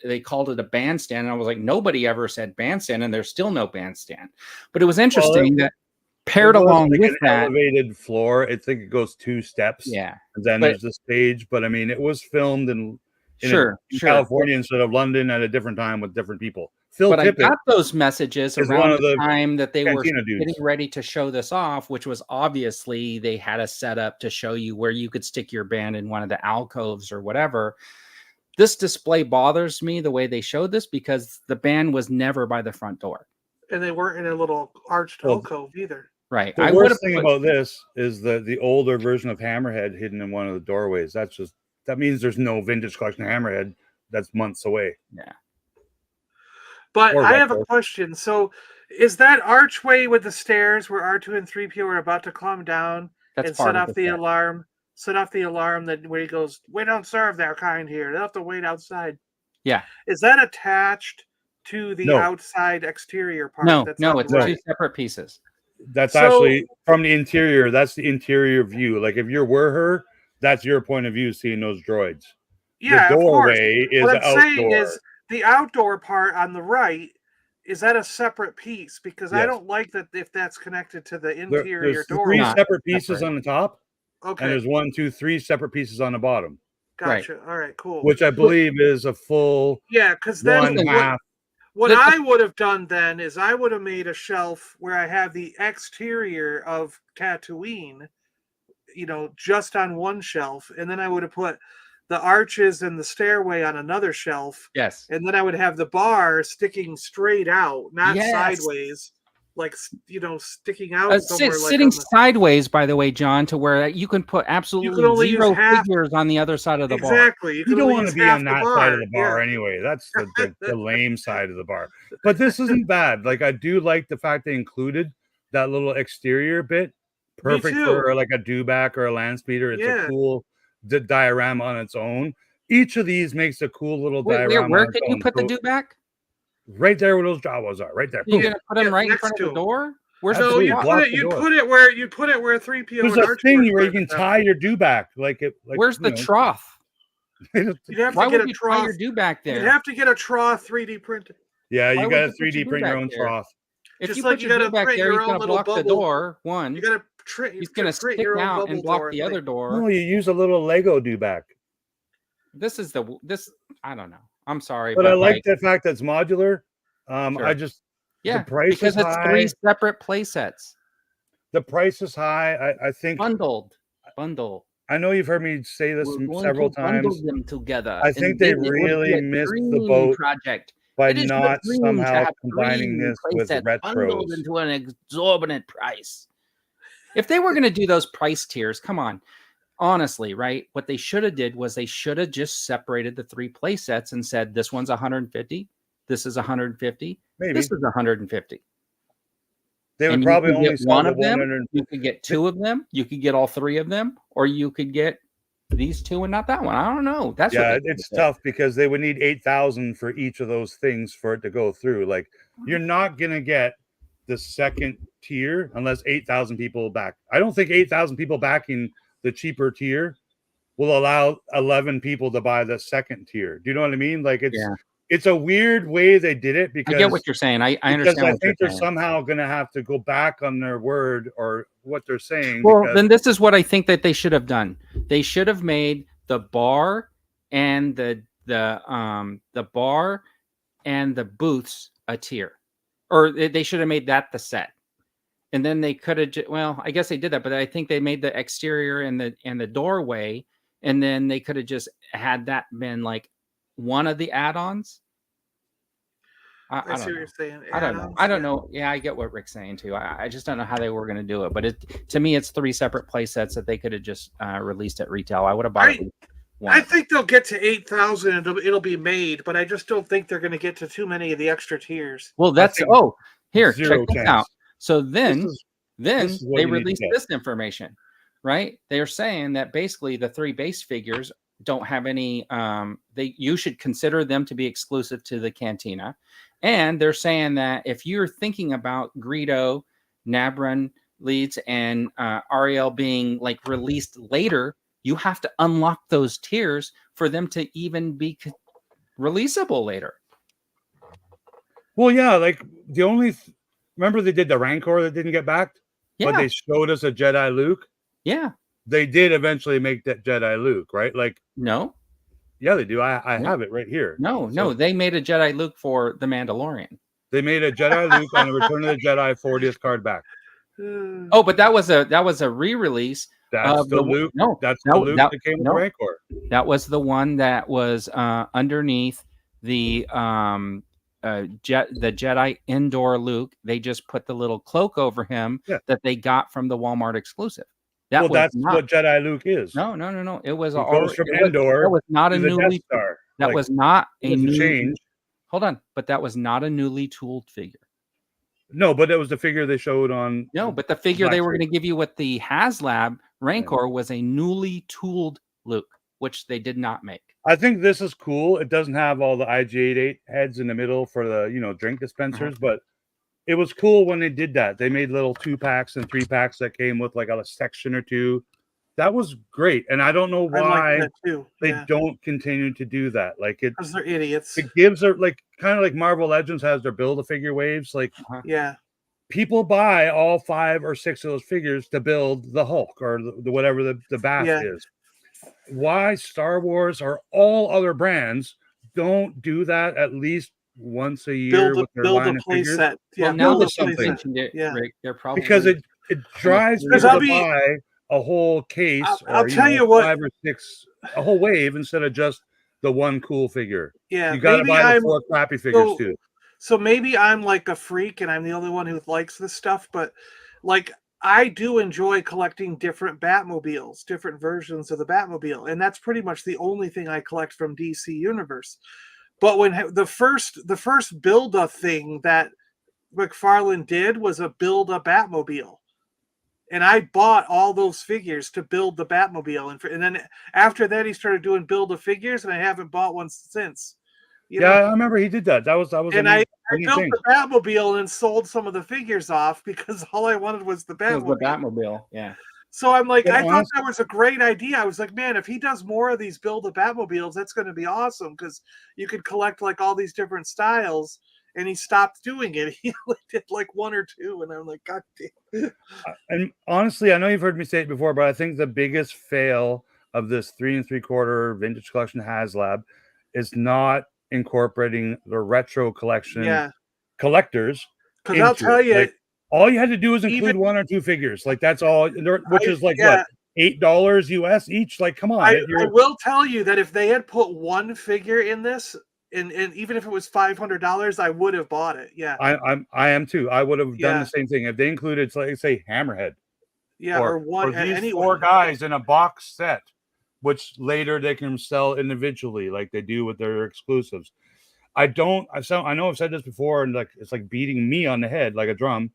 they called it a bandstand. And I was like, nobody ever said bandstand, and there's still no bandstand. But it was interesting that paired along with that elevated floor, I think it goes 2 steps. Yeah. And then there's the stage. But I mean, it was filmed in California instead of London at a different time with different people. But I got those messages around the time that they were getting ready to show this off, which was obviously they had a setup to show you where you could stick your band in one of the alcoves or whatever. This display bothers me the way they showed this because the band was never by the front door. And they weren't in a little arched alcove either. Right. The worst thing about this is the older version of Hammerhead hidden in one of the doorways. That means there's no vintage collection of Hammerhead. That's months away. Yeah. But I have a question. So is that archway with the stairs where R2 and 3PO are about to climb down and set off the alarm? Set off the alarm that where he goes, "We don't serve their kind here. They'll have to wait outside." Yeah. Is that attached to the outside exterior part? No, it's 2 separate pieces. That's actually from the interior. That's the interior view. Like if you were her, that's your point of view seeing those droids. Yeah, the doorway is what I'm outdoor. saying is the outdoor part on the right, is that a separate piece? Because I don't like that if that's connected to the interior door. There's 3 separate pieces on the top. Okay. And there's 1, 2, 3 separate pieces on the bottom. Gotcha. All right, cool. Which I believe is a full because then 1/2. What I would have done then is I would have made a shelf where I have the exterior of Tatooine just on one shelf, and then I would have put the arches and the stairway on another shelf. Yes. And then I would have the bar sticking straight out, not sideways, like, sticking out somewhere. Sitting sideways, by the way, John, to where you can put absolutely zero figures on the other side of the bar. Exactly. You don't want to be on that side of the bar anyway. That's the lame side of the bar. But this isn't bad. Like, I do like the fact they included that little exterior bit. Perfect for like a dewback or a land speeder. It's a cool diorama on its own. Each of these makes a cool little diorama. Where can you put the dewback? Right there where those Jawas are, right there. You're gonna put them right in front of the door? Where's so you put it where 3PO. There's a thing where you can tie your dewback. Where's the trough? You'd have Why to get would you tie your dewback there? You'd have to get a trough 3D printed. Yeah, you got to 3D print your own trough. If you put your dewback there, he's gonna block the door. One, you gotta he's gonna stick out and block the other door. No, you use a little Lego dewback. This I don't know. I'm sorry, but I like the fact that it's modular. I just the price because is it's high. 3 separate play sets. The price is high. I think bundle. I know you've heard me say this several times. Bundle them together. I think they really missed the boat by not somehow combining this with retros. Bundled into an exorbitant price. If they were going to do those price tiers, come on. Honestly, right? What they should have did was they should have just separated the 3 play sets and said, this one's 150, this is 150, this is 150. They would probably only sell one of them. You could get 2 of them. You could get all 3 of them, or you could get these 2 and not that one. I don't know. That's it's tough because they would need 8,000 for each of those things for it to go through. Like, you're not gonna get the second tier unless 8,000 people back. I don't think 8,000 people backing the cheaper tier will allow 11 people to buy the second tier. Do you know what I mean? Like, it's a weird way they did it because I get what you're saying. I understand. I think they're somehow going to have to go back on their word or what they're saying. Well, then this is what I think that they should have done. They should have made the bar and the bar and the booths a tier, or they should have made that the set. And then they could have, well, I guess they did that, but I think they made the exterior and the doorway, and then they could have just had that been like one of the add-ons. I see what you're saying. I don't know. Yeah, I get what Rick's saying too. I just don't know how they were going to do it. But to me, it's 3 separate play sets that they could have just released at retail. I would have bought it. I think they'll get to 8,000 and it'll be made, but I just don't think they're going to get to too many of the extra tiers. Well, that's here. Check this out. So then they released this information, right? They're saying that basically the 3 base figures don't have any. You should consider them to be exclusive to the Cantina, and they're saying that if you're thinking about Greedo, Nabran, Leeds, and Ariel being like released later, you have to unlock those tiers for them to even be releasable later. Well, yeah, like the only. Remember they did the Rancor that didn't get backed? Yeah. But they showed us a Jedi Luke? Yeah. They did eventually make that Jedi Luke, right? Like, no. Yeah, they do. I have it right here. No, they made a Jedi Luke for The Mandalorian. They made a Jedi Luke on the Return of the Jedi 40th card back. Oh, but that was a re-release. That's the Luke. No, that's the Luke that came with the Rancor. That was the one that was underneath the Jedi indoor Luke. They just put the little cloak over him that they got from the Walmart exclusive. That's what Jedi Luke is. No. It was from Endor. That was not a newly. That like, was not a new change. Hold on, but that was not a newly tooled figure. No, but it was the figure they showed on. No, but the figure they were going to give you with the HasLab Rancor was a newly tooled Luke, which they did not make. I think this is cool. It doesn't have all the IG-88 heads in the middle for the drink dispensers, but it was cool when they did that. They made little 2-packs and 3-packs that came with like a section or 2. That was great, and I don't know why they don't continue to do that. Like because they're idiots. It gives her like kind of like Marvel Legends has their Build-A-Figure waves. Like people buy all 5 or 6 of those figures to build the Hulk or the whatever the bath is. Why Star Wars or all other brands don't do that at least once a year with their line of figures? Well, now that you mentioned it, Rick, they're probably because it drives people to buy a whole case, I'll tell you what, 5 or 6, a whole wave instead of just the one cool figure. Yeah, you got to buy the 4 crappy figures too. So maybe I'm like a freak and I'm the only one who likes this stuff, but like I do enjoy collecting different Batmobiles, different versions of the Batmobile, and that's pretty much the only thing I collect from DC Universe. But when the first build-a thing that Mcfarlane did was a build-a Batmobile. And I bought all those figures to build the Batmobile. And then after that, he started doing build-a figures, and I haven't bought one since. I remember he did that. That was. And I built the Batmobile and sold some of the figures off because all I wanted was the Batmobile. Yeah. So I'm like, I thought that was a great idea. I was like, man, if he does more of these build the Batmobiles, that's going to be awesome because you could collect like all these different styles. And he stopped doing it. He only did like 1 or 2, and I'm like, God damn. And honestly, I know you've heard me say it before, but I think the biggest fail of this 3 3/4 vintage collection HasLab is not incorporating the retro collection collectors. Because I'll tell you, like, all you had to do is include 1 or 2 figures. Like that's all, which is like what, $8 US each. Like, come on. I will tell you that if they had put 1 figure in this, and even if it was $500, I would have bought it. Yeah, I am too. I would have done the same thing if they included, like, say, Hammerhead. Yeah, or these 4 guys in a box set, which later they can sell individually, like they do with their exclusives. I know I've said this before, and like it's like beating me on the head like a drum.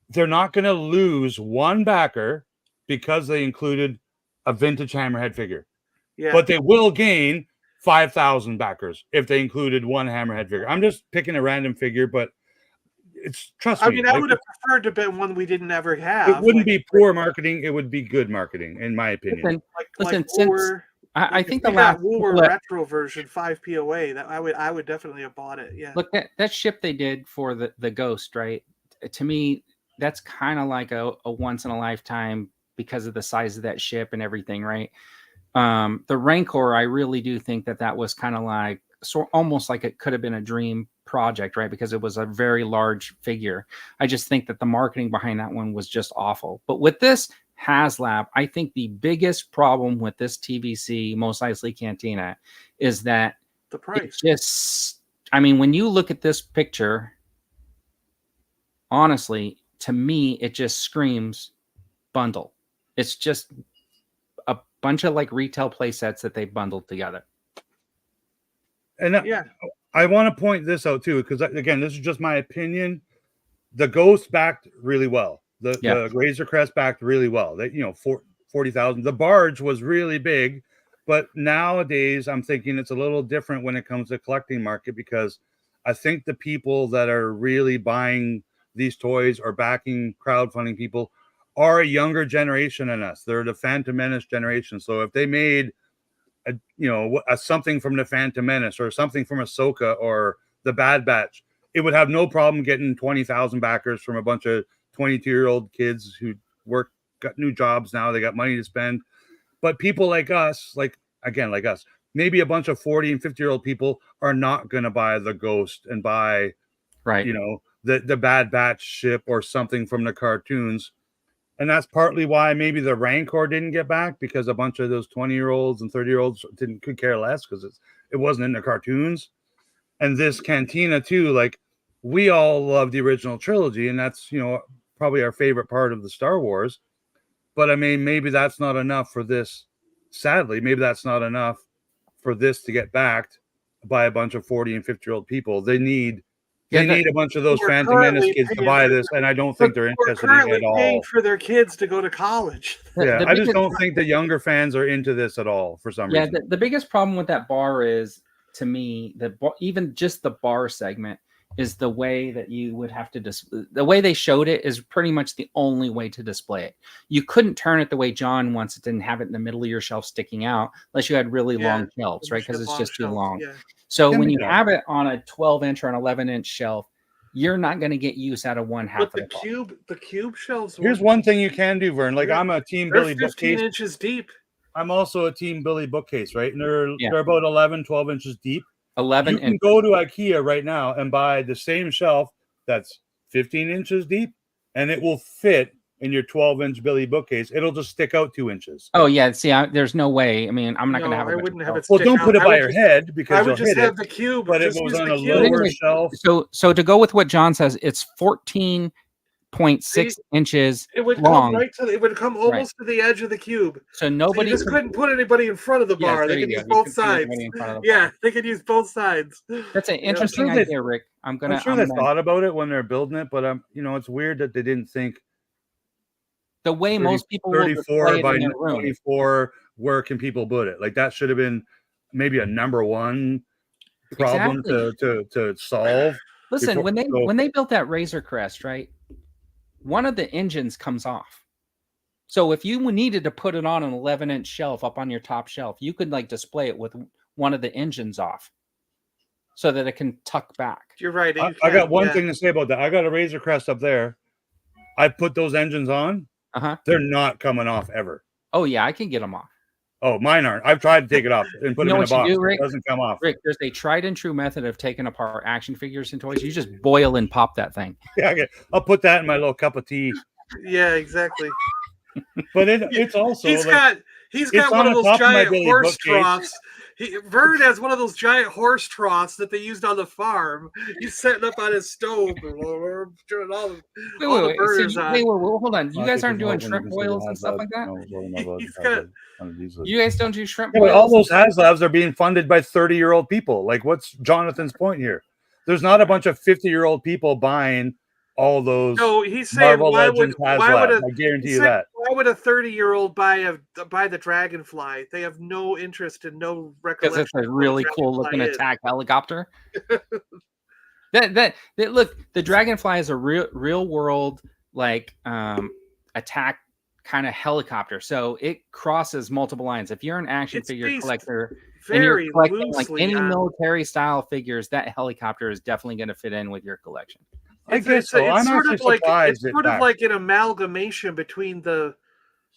They're not going to lose 1 backer because they included a vintage Hammerhead figure. Yeah, but they will gain 5,000 backers if they included 1 Hammerhead figure. I'm just picking a random figure, but trust me. I mean, I would have preferred to be one we didn't ever have. It wouldn't be poor marketing. It would be good marketing, in my opinion. I think the last retro version 5 POA that I would definitely have bought it. Yeah. Look, that ship they did for the Ghost, right? To me, that's kind of like a once in a lifetime because of the size of that ship and everything, right? The Rancor, I really do think that was kind of like almost like it could have been a dream project, right? Because it was a very large figure. I just think that the marketing behind that one was just awful. But with this HasLab, I think the biggest problem with this TVC Mos Eisley Cantina is that the price. I mean, when you look at this picture, honestly, to me, it just screams bundle. It's just a bunch of like retail play sets that they bundled together. And I want to point this out too, because again, this is just my opinion. The Ghost backed really well. The Razor Crest backed really well. That 40,000. The Barge was really big, but nowadays I'm thinking it's a little different when it comes to collecting market, because I think the people that are really buying these toys or backing crowdfunding people are a younger generation than us. They're the Phantom Menace generation. So if they made a something from the Phantom Menace or something from Ahsoka or the Bad Batch, it would have no problem getting 20,000 backers from a bunch of 22-year-old kids who got new jobs now. They got money to spend. But people like us, like us, maybe a bunch of 40 and 50-year-old people are not going to buy the Ghost and buy, the Bad Batch ship or something from the cartoons. And that's partly why maybe the Rancor didn't get back, because a bunch of those 20-year-olds and 30-year-olds could care less because it wasn't in the cartoons. And this Cantina too, like, we all love the original trilogy, and that's probably our favorite part of the Star Wars. But I mean, maybe that's not enough for this. Sadly, maybe that's not enough for this to get backed by a bunch of 40 and 50-year-old people. They need a bunch of those Phantom Menace kids to buy this, and I don't think they're interested in it at all. Paying for their kids to go to college. Yeah, I just don't think the younger fans are into this at all for some reason. Yeah, the biggest problem with that bar is, to me, even just the bar segment is the way that you would have to the way they showed it is pretty much the only way to display it. You couldn't turn it the way John wants it and have it in the middle of your shelf sticking out unless you had really long shelves, right? Because it's just too long. Yeah. So when you have it on a 12-inch or an 11-inch shelf, you're not going to get use out of one half of the cube shelves. Here's one thing you can do, Vern. Like, I'm a team Billy 15 bookcase. inches deep. I'm also a team Billy bookcase, right? And they're about 11, 12 inches deep. 11. You can go to IKEA right now and buy the same shelf that's 15 inches deep, and it will fit in your 12-inch Billy bookcase, it'll just stick out 2 inches. Oh yeah, see, there's no way. I mean, I'm not going to have. I wouldn't have it. Well, don't put it by your head because I would just have the cube. But it goes on a lower shelf. So to go with what John says, it's 14.6 inches it would long. Come right to it would come almost to the edge of the cube. So nobody couldn't put anybody in front of the bar. They could use both sides. Yeah, they could use both sides. That's an interesting idea, Rick. I'm sure they thought about it when they're building it, but it's weird that they didn't think the way most people 34 by 24. Where can people put it? Like that should have been maybe a number one problem to solve. Listen, when they built that Razor Crest, right? One of the engines comes off. So if you needed to put it on an 11-inch shelf up on your top shelf, you could like display it with one of the engines off so that it can tuck back. You're right. I got one thing to say about that. I got a Razor Crest up there. I put those engines on. They're not coming off ever. Oh, yeah. I can get them off. Oh, mine aren't. I've tried to take it off and put them in a box. It doesn't come off. Rick, there's a tried and true method of taking apart action figures and toys. You just boil and pop that thing. Yeah, I'll put that in my little cup of tea. Yeah, exactly. But it's also he's got one of those giant horse troughs. Vern has one of those giant horse troughs that they used on the farm. He's setting up on his stove and turning all the burners on. Wait, hold on. You guys aren't doing shrimp boils and stuff like that? You guys don't do shrimp boils? All those HasLabs are being funded by 30-year-old people. Like, what's Jonathan's point here? There's not a bunch of 50-year-old people buying all those. No, he's saying why would I guarantee you that. Why would a 30-year-old buy the Dragonfly? They have no interest and no recollection. Because it's a really cool looking attack helicopter. Look, the Dragonfly is a real world like attack kind of helicopter. So it crosses multiple lines. If you're an action figure collector and you're collecting like any military style figures, that helicopter is definitely going to fit in with your collection. I guess so. It's sort of like an amalgamation between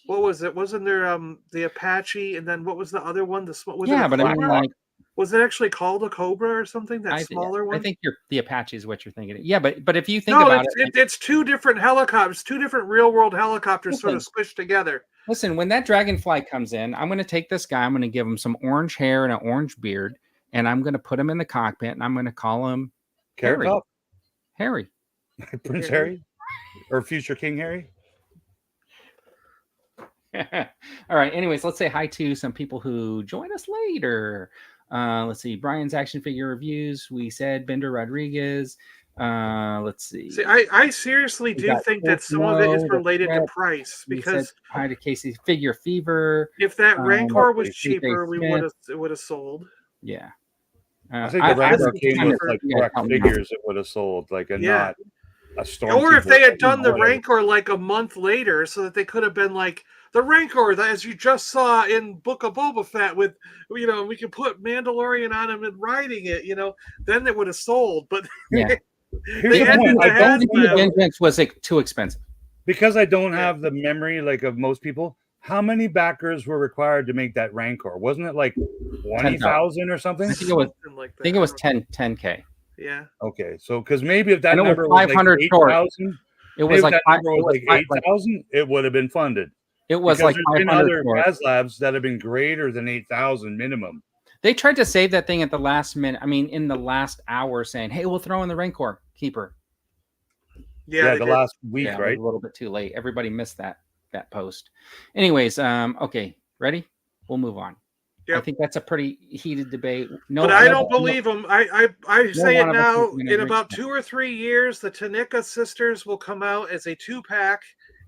what was it? Wasn't there the Apache and then what was the other one? Was it actually called a Cobra or something? That smaller one? I think the Apache is what you're thinking. Yeah, but if you think about it's two different helicopters, two different real world helicopters sort of squished together. Listen, when that Dragonfly comes in, I'm going to take this guy. I'm going to give him some orange hair and an orange beard, and I'm going to put him in the cockpit, and I'm going to call him Harry. Prince Harry or future King Harry. All right. Anyways, let's say hi to some people who join us later. Let's see. Brian's action figure reviews. We said Bender Rodriguez. Let's see. I seriously do think that some of it is related to price because hi to Casey Figure Fever. If that Rancor was cheaper, it would have sold. Yeah. I think the Rancor came with like correct figures. It would have sold not. Or if they had done the Rancor like a month later, so that they could have been like the Rancor that, as you just saw in Book of Boba Fett, with we could put Mandalorian on him and riding it, then it would have sold. But yeah, the Vengeance was too expensive because I don't have the memory like of most people. How many backers were required to make that Rancor? Wasn't it like 20,000 or something? I think it was 10K. Yeah. Okay, so because maybe if that number was 500 like 8,000, it was like 8,000, it would have been funded. It was like 500 other HasLabs that have been greater than 8,000 minimum. They tried to save that thing at the last minute. I mean, in the last hour, saying, "Hey, we'll throw in the Rancor Keeper." Yeah, the last week, right? A little bit too late. Everybody missed that post. Anyways, okay, ready? We'll move on. Yep. I think that's a pretty heated debate. But I don't believe them. I say it now. In about 2 or 3 years, the Tanika sisters will come out as a 2-pack,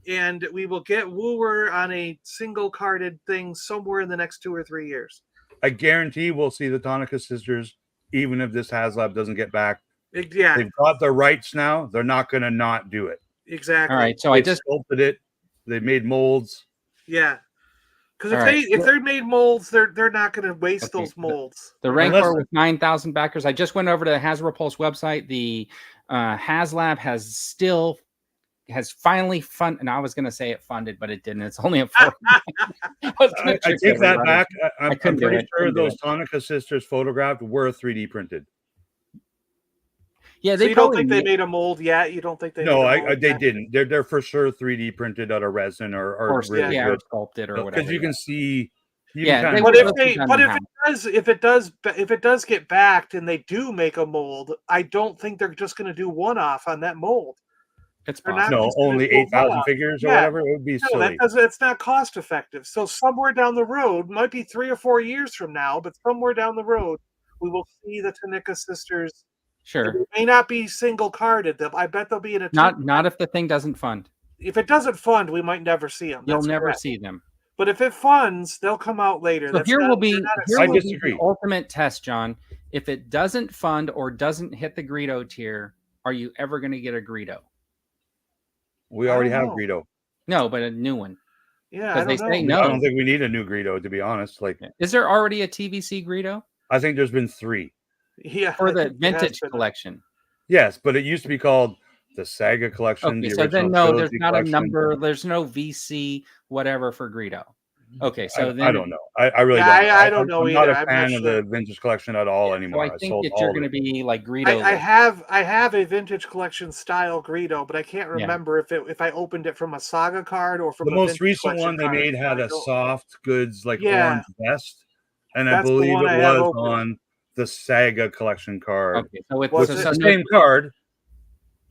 and we will get Wooer on a single-carded thing somewhere in the next 2 or 3 years. I guarantee we'll see the Tanika sisters, even if this HasLab doesn't get back. Yeah, they've got the rights now. They're not going to not do it. Exactly. All right. So I just sculpted it. They made molds. Yeah. Because if they made molds, they're not going to waste those molds. The Rancor with 9,000 backers. I just went over to the Hasbro Pulse website. The HasLab has finally funded. And I was going to say it funded, but it didn't. It's only a 4. I take that back. I'm pretty sure those Tanika sisters photographed were 3D printed. Yeah, So you don't think they made a mold yet? You don't think they? No, made a mold they yet? didn't. They're for sure 3D printed out of resin or really or good sculpted or whatever. because you can see. But if it does get backed and they do make a mold, I don't think they're just going to do one off on that mold. It's only 8,000 figures or whatever. It would be silly. It's not cost effective. So somewhere down the road, might be 3 or 4 years from now, but somewhere down the road, we will see the Tanika sisters. Sure, it may not be single carded. I bet they'll be in a not if the thing doesn't fund. If it doesn't fund, we might never see them. You'll never see them. But if it funds, they'll come out later. So here will be the ultimate test, John. If it doesn't fund or doesn't hit the Greedo tier, are you ever going to get a Greedo? We already have Greedo. No, but a new one. Yeah, I don't know. Say no. I don't think we need a new Greedo, to be honest. Is there already a TVC Greedo? I think there's been 3. Yeah, for the vintage collection. Yes, but it used to be called the Saga collection. Okay, so then there's not a number. There's no VC whatever for Greedo. Okay, so I don't know. I really don't. I don't know I'm either. not a fan of the vintage collection at all anymore. So I think that you're going to be like Greedo. I have a vintage collection style Greedo, but I can't remember if I opened it from a Saga card or from the most recent one they made had a soft goods orange vest, and I believe it was on the Saga collection card. Okay, so it's the same card,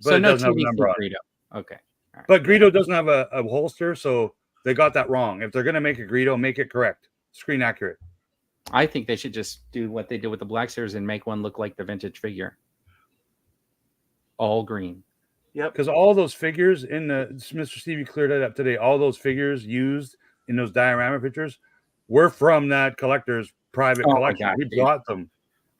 but it doesn't have a number on it. Okay, right. But Greedo doesn't have a holster, so they got that wrong. If they're going to make a Greedo, make it correct, screen accurate. I think they should just do what they did with the Black Series and make one look like the vintage figure, all green. Yep. Because all those figures in the Mr. Stevie cleared it up today. All those figures used in those diorama pictures were from that collector's private collection. He brought them.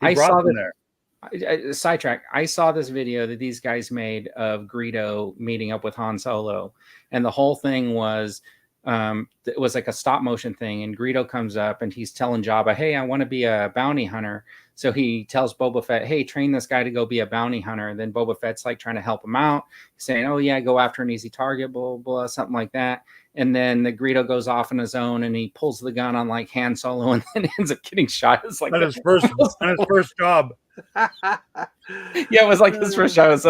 He brought them there. Sidetrack. I saw this video that these guys made of Greedo meeting up with Han Solo, and the whole thing was it was like a stop motion thing. And Greedo comes up and he's telling Jabba, "Hey, I want to be a bounty hunter." So he tells Boba Fett, "Hey, train this guy to go be a bounty hunter." And then Boba Fett's like trying to help him out, saying, "Oh yeah, go after an easy target, blah, blah, blah," something like that. And then the Greedo goes off on his own and he pulls the gun on like Han Solo and then ends up getting shot. It's like his first job. Yeah, it was like his first shot. It was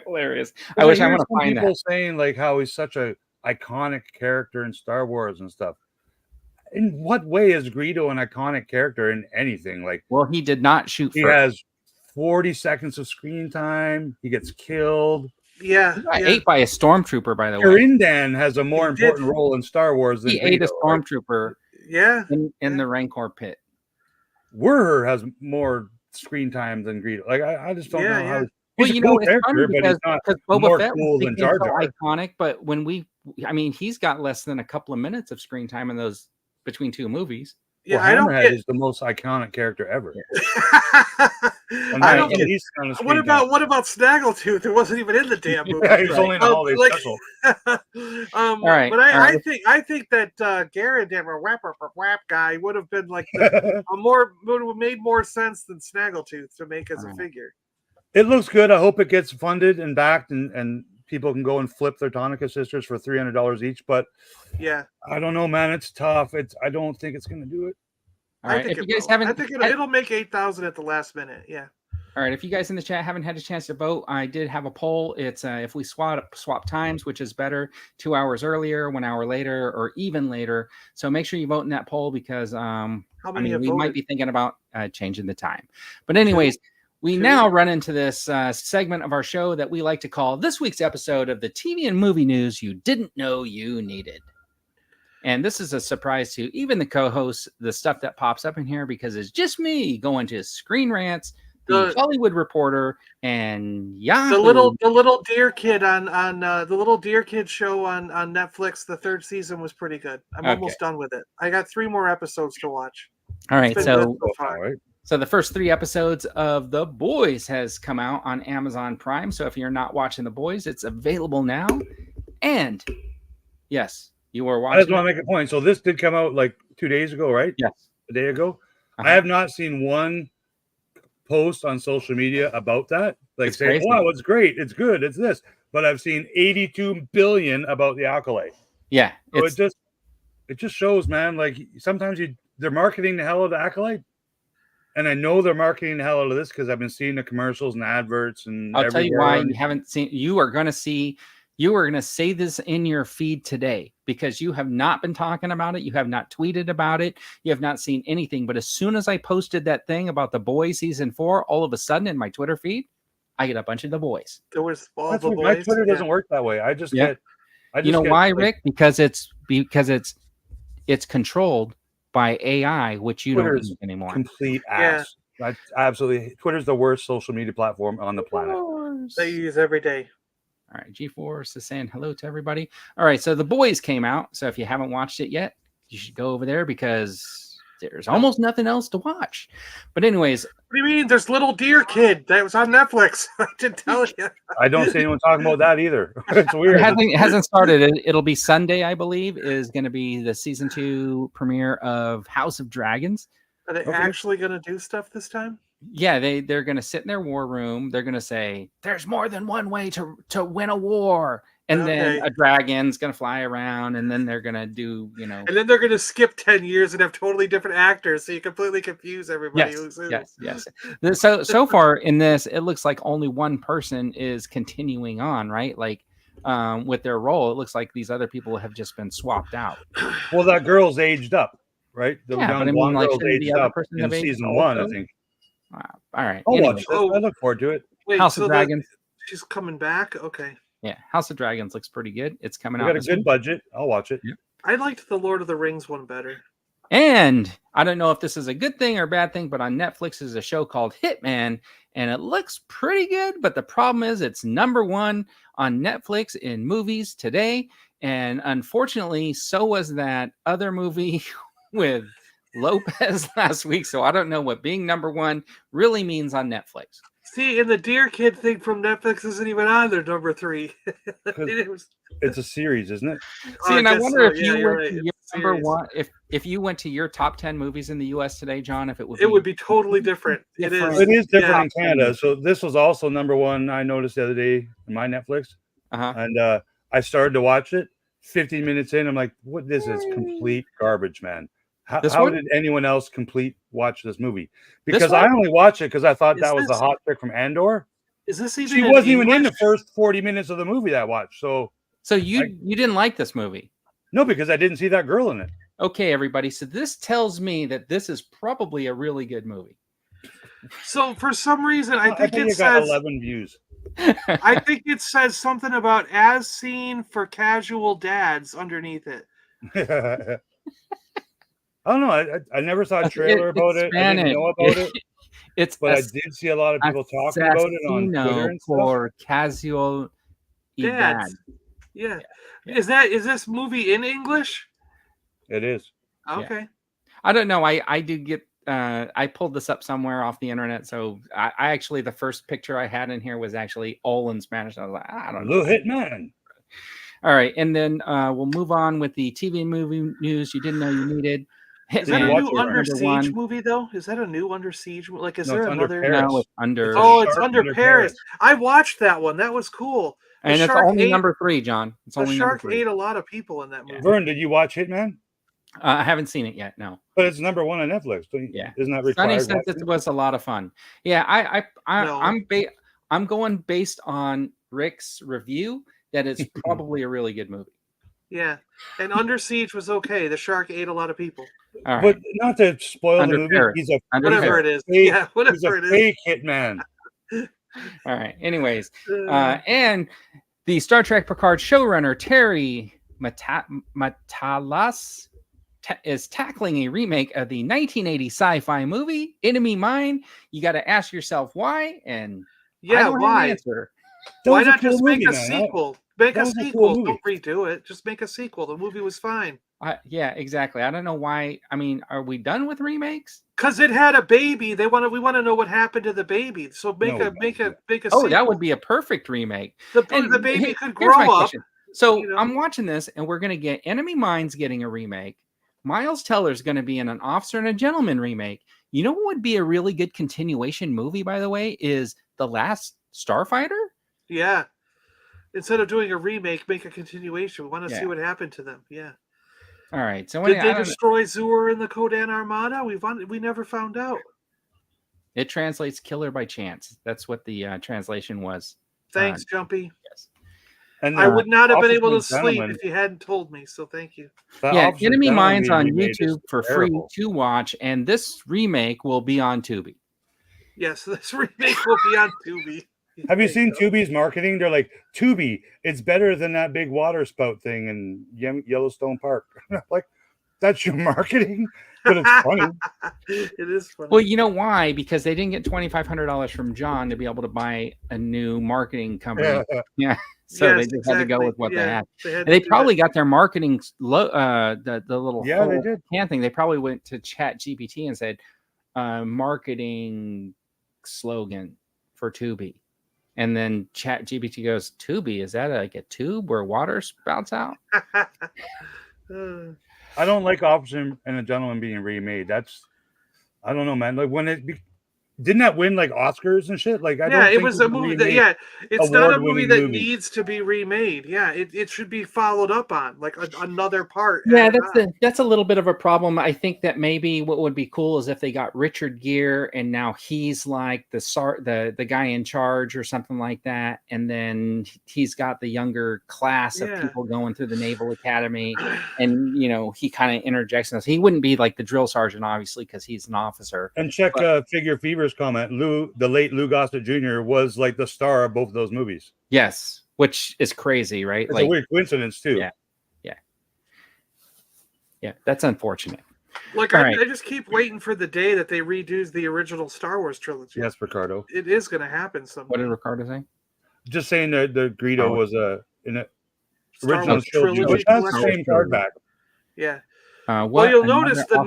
hilarious. I wish I want to find people saying like how he's such a iconic character in Star Wars and stuff. In what way is Greedo an iconic character in anything? Like, well, he did not shoot. He has 40 seconds of screen time. He gets killed. Yeah, he got ate by a stormtrooper. By the way, Rindan has a more important role in Star Wars than he ate a stormtrooper. Yeah, in the Rancor pit. Werher has more screen time than Greedo. Like, I just don't know how. Well, you know, it's funny because Boba Fett cool was so iconic, but when he's got less than a couple of minutes of screen time in those between two movies. Yeah, well, Hammerhead is the most iconic character ever. I don't get, what about Snaggletooth? It wasn't even in the damn movie. Yeah, he was only in the holiday special. All right, but I think that Garrett Wap guy would have been like would have made more sense than Snaggletooth to make as a figure. It looks good. I hope it gets funded and backed, and people can go and flip their Tonica sisters for $300 each. But yeah, I don't know, man. It's tough. I don't think it's going to do it. All right. If you guys haven't, I think it'll make 8,000 at the last minute. Yeah. All right. If you guys in the chat haven't had a chance to vote, I did have a poll. It's if we swap times, which is better, 2 hours earlier, 1 hour later, or even later. So make sure you vote in that poll because we might be thinking about changing the time. But anyways. We now run into this segment of our show that we like to call this week's episode of the TV and movie news you didn't know you needed. And this is a surprise to even the co-hosts, the stuff that pops up in here, because it's just me going to Screen Rants, the Hollywood Reporter, and Yahoo. The little deer kid on the little deer kid show on Netflix. The third season was pretty good. I'm almost done with it. I got 3 more episodes to watch. All right, So the first 3 episodes of The Boys has come out on Amazon Prime. So if you're not watching The Boys, it's available now. And yes, you are watching. I just want to make a point. So this did come out like 2 days ago, right? Yes. A day ago. I have not seen one post on social media about that. Like saying, wow, it's great. It's good. It's this. But I've seen 82 billion about the ACOLYTE. Yeah. So it just shows, man, like sometimes they're marketing the hell out of the ACOLYTE. And I know they're marketing the hell out of this because I've been seeing the commercials and adverts and I'll tell you why you haven't seen. You are going to see. You are going to see this in your feed today because you have not been talking about it. You have not tweeted about it. You have not seen anything. But as soon as I posted that thing about The Boys season 4, all of a sudden in my Twitter feed, I get a bunch of The Boys. There was all The Boys. My Twitter doesn't work that way. I just get. You know why, Rick? Because it's controlled by AI, which you don't use anymore. Complete ass. That's absolutely. Twitter's the worst social media platform on the planet. They use every day. All right, G4 is saying hello to everybody. All right, so The Boys came out. So if you haven't watched it yet, you should go over there because there's almost nothing else to watch. But anyways. What do you mean? There's Little Deer Kid. That was on Netflix. I didn't tell you. I don't see anyone talking about that either. It's weird. It hasn't started. It'll be Sunday, I believe, is going to be the season 2 premiere of House of Dragons. Are they actually going to do stuff this time? Yeah, they're going to sit in their war room. They're going to say, there's more than one way to win a war. And then a dragon's going to fly around, and then they're going to do, And then they're going to skip 10 years and have totally different actors, so you completely confuse everybody. Yes. So far in this, it looks like only one person is continuing on, right? Like with their role, it looks like these other people have just been swapped out. Well, that girl's aged up, right? The young blonde girl's aged up in season 1, I think. Wow. All right. I'll watch this. I look forward to it. Wait, House of Dragons. She's coming back? Okay. Yeah, House of Dragons looks pretty good. It's coming out. Got a good budget. I'll watch it. Yeah. I liked the Lord of the Rings one better. And I don't know if this is a good thing or a bad thing, but on Netflix is a show called Hitman, and it looks pretty good. But the problem is it's #1 on Netflix in movies today. And unfortunately, so was that other movie with Lopez last week. So I don't know what being #1 really means on Netflix. See, and the Deer Kid thing from Netflix isn't even on their #3. It's a series, isn't it? See, and I wonder if you went to your #1, if you went to your top 10 movies in the U.S. today, John, if it would be totally different. It is different in Canada. So this was also #1. I noticed the other day in my Netflix, and I started to watch it. 15 minutes in, I'm like, "What? This is complete garbage, man." How did anyone else watch this movie? Because I only watched it because I thought that was the hot chick from Andor. Is this even? She wasn't even in the first 40 minutes of the movie that I watched. So you didn't like this movie? No, because I didn't see that girl in it. Okay, everybody. So this tells me that this is probably a really good movie. So for some reason, I think it got says 11 views. I think it says something about as seen for casual dads underneath it. I don't know. I never saw a trailer about it. I didn't know about it. But I did see a lot of people talking about it on Twitter and stuff. For casual dads. Yeah. Is this movie in English? It is. Okay. Yeah. I don't know. I did get. I pulled this up somewhere off the internet. So I actually the first picture I had in here was actually all in Spanish. I was like, I don't know. Little Hitman. All right, and then we'll move on with the TV movie news you didn't know you needed. Is that a new Under Siege movie, though? Is that a new Under Siege? Like, is there another? No, it's Under. Oh, it's Under Paris. I watched that one. That was cool. And it's only #3, John. It's only the shark ate a lot of people in that movie. Vern, did you watch Hitman? I haven't seen it yet. No. But it's #1 on Netflix. Yeah. Isn't that required? Sunny says it was a lot of fun. Yeah, I'm going based on Rick's review that it's probably a really good movie. Yeah, and Under Siege was okay. The shark ate a lot of people. All right. But not to spoil the movie, he's a whatever it is. Fake, yeah, whatever it is. Fake hitman. All right. Anyways, and the Star Trek Picard showrunner Terry Matalas is tackling a remake of the 1980 sci-fi movie Enemy Mine. You got to ask yourself why, and I don't have an answer. Why not just make a sequel? Make a sequel. Don't redo it. Just make a sequel. The movie was fine. Yeah, exactly. I don't know why. I mean, are we done with remakes? Because it had a baby. We want to know what happened to the baby. So make a Oh, sequel. that would be a perfect remake. The baby could grow up. Question. So I'm watching this, and we're going to get Enemy Mine's getting a remake. Miles Teller's going to be in an Officer and a Gentleman remake. You know what would be a really good continuation movie, by the way, is The Last Starfighter? Yeah. Instead of doing a remake, make a continuation. We want to see what happened to them. Yeah. All right. So did they destroy Zooer in the Kodan Armada? We never found out. It translates "killer by chance." That's what the translation was. Thanks, Jumpy. Yes. And I would not have been able to Officer and sleep Gentleman- if you hadn't told me. So thank you. that Yeah, Officer Enemy and Gentleman Minds on remade is YouTube for free terrible. to watch, and this remake will be on Tubi. Yes, this remake will be on Tubi. Have you seen Tubi's marketing? They're like, Tubi, it's better than that big water spout thing in Yellowstone Park. Like, that's your marketing? But it's funny. It is funny. Well, you know why? Because they didn't get $2,500 from John to be able to buy a new marketing company. Yeah. So Yes, they just had to go exactly. with what they had. They had And they to do probably that. got their marketing, the little Yeah, they whole did. can thing. They probably went to Chat GPT and said, marketing slogan for Tubi. And then Chat GPT goes, Tubi, is that like a tube where water spouts out? I don't like Officer and a Gentleman being remade. I don't know, man. Like didn't that win like Oscars and shit? Like, I don't think it was a movie that, it's not a movie that needs to be remade. Yeah, it should be followed up on, like another part. Yeah, that's a little bit of a problem. I think that maybe what would be cool is if they got Richard Gere and now he's like the guy in charge or something like that, and then he's got the younger class of people going through the Naval Academy, and he kind of interjects in this. He wouldn't be like the drill sergeant, obviously, because he's an officer. And check Figure Fever's comment. The late Lou Gossett Jr. was like the star of both of those movies. Yes, which is crazy, right? It's a weird coincidence too. Yeah, that's unfortunate. Like, I just keep waiting for the day that they redo the original Star Wars trilogy. Yes, Ricardo. It is going to happen someday. What did Ricardo say? Just saying that the Greedo was in an Star original Wars trilogy, which has the same card back. Yeah. Well, you'll notice the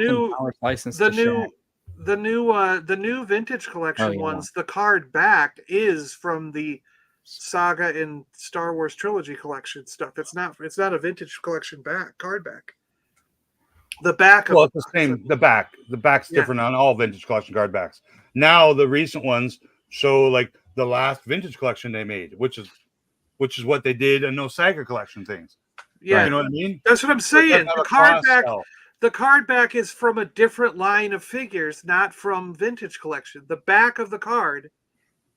new vintage collection ones. The card back is from the Saga and Star Wars trilogy collection stuff. It's not a vintage collection card back. The back. Well, it's the same. The back's different on all vintage collection card backs. Now the recent ones show like the last vintage collection they made, which is what they did in those Saga collection things. Yeah, you know what I mean. That's what I'm saying. The card back is from a different line of figures, not from vintage collection. The back of the card,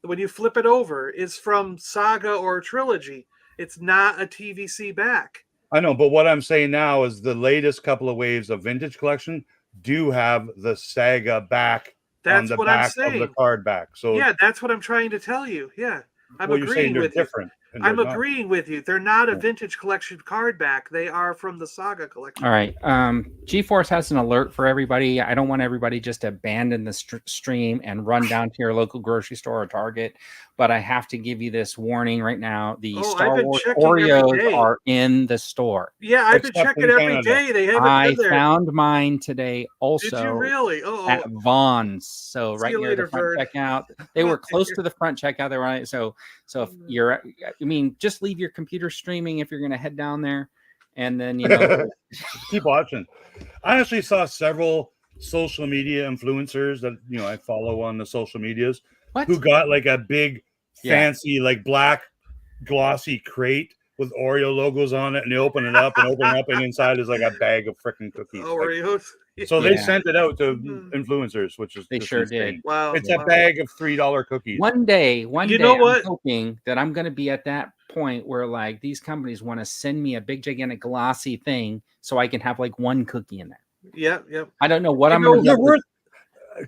when you flip it over, is from Saga or trilogy. It's not a TVC back. I know, but what I'm saying now is the latest couple of waves of vintage collection do have the Saga back on the back of the card back. So yeah, that's what I'm trying to tell you. Yeah, I'm agreeing with you. I'm agreeing with you. They're not a vintage collection card back. They are from the Saga collection. All right. G-Force has an alert for everybody. I don't want everybody just to abandon the stream and run down to your local grocery store or Target, but I have to give you this warning right now. The Star Wars Oreos are in the store. Yeah, I've been checking every day. They haven't been there. I found mine today also. Did you really? At Vaughn's. So right near the front checkout. They were close to the front checkout. They were right. So if you're, just leave your computer streaming if you're going to head down there, and then keep watching. I actually saw several social media influencers that I follow on the social medias who got like a big fancy like black glossy crate with Oreo logos on it, and they open it up, and inside is like a bag of freaking cookies. Oreos. So they sent it out to influencers, which is they sure insane. did. Wow, it's a bag of $3 cookies. One day, know what? I'm hoping that I'm going to be at that point where like these companies want to send me a big gigantic glossy thing so I can have like one cookie in there. Yeah. I don't know what I'm going to do.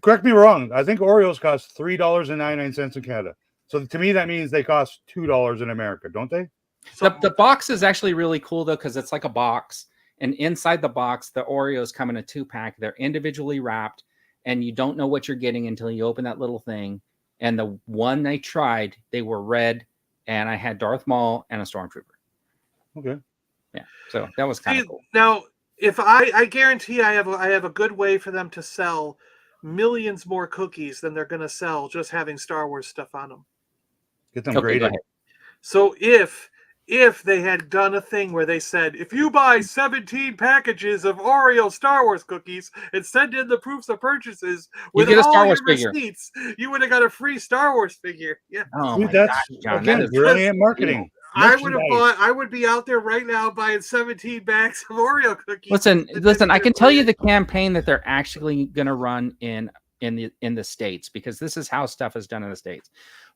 Correct me wrong. I think Oreos cost $3.99 in Canada. So to me, that means they cost $2 in America, don't they? The box is actually really cool though, because it's like a box. And inside the box, the Oreos come in a 2-pack. They're individually wrapped, and you don't know what you're getting until you open that little thing. And the one I tried, they were red, and I had Darth Maul and a Stormtrooper. Okay. Yeah. So that was kind of cool. Now, if I guarantee I have a good way for them to sell millions more cookies than they're going to sell just having Star Wars stuff on them. Get them graded. So if they had done a thing where they said, if you buy 17 packages of Oreo Star Wars cookies and send in the proofs of purchases with you get a all Star Wars your figure. receipts, you would have got a free Star Wars figure. Yeah. Oh, dude, that's John, that is brilliant marketing. I would have bought. I would be out there right now buying 17 bags of Oreo cookies. Listen. I can tell you the campaign that they're actually going to run in in the States, because this is how stuff is done in the States.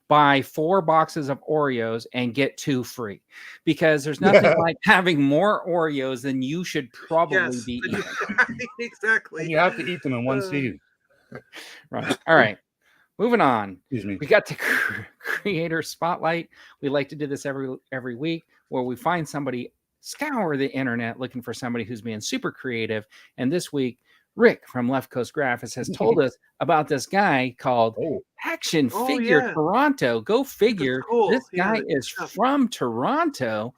Buy 4 boxes of Oreos and get 2 free, because there's nothing like having more Oreos than you should probably be eating. Exactly. And you have to eat them in one seed. Right. All right. Moving on. Excuse me. We got the creator spotlight. We like to do this every week, where we find somebody, scour the internet looking for somebody who's being super creative. And this week, Rick from Left Coast Graphics has told us about this guy called Action Figure Toronto. Go figure. Cool. This guy is from Toronto.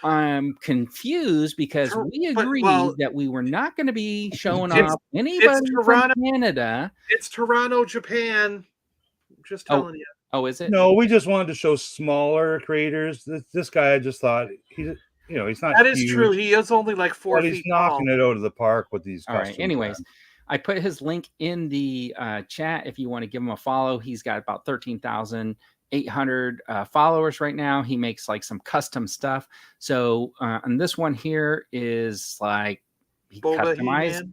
I'm confused because we agreed that we were not going to be showing off anybody from Canada. It's Toronto, Japan. Just telling you. Oh, is it? No, we just wanted to show smaller creators. This guy, I just thought he's not. That is true. He is only like 4 feet he's knocking it out of the park with these. All right. Anyways, I put his link in the chat if you want to give him a follow. He's got about 13,800 followers right now. He makes like some custom stuff. So and this one here is like customized.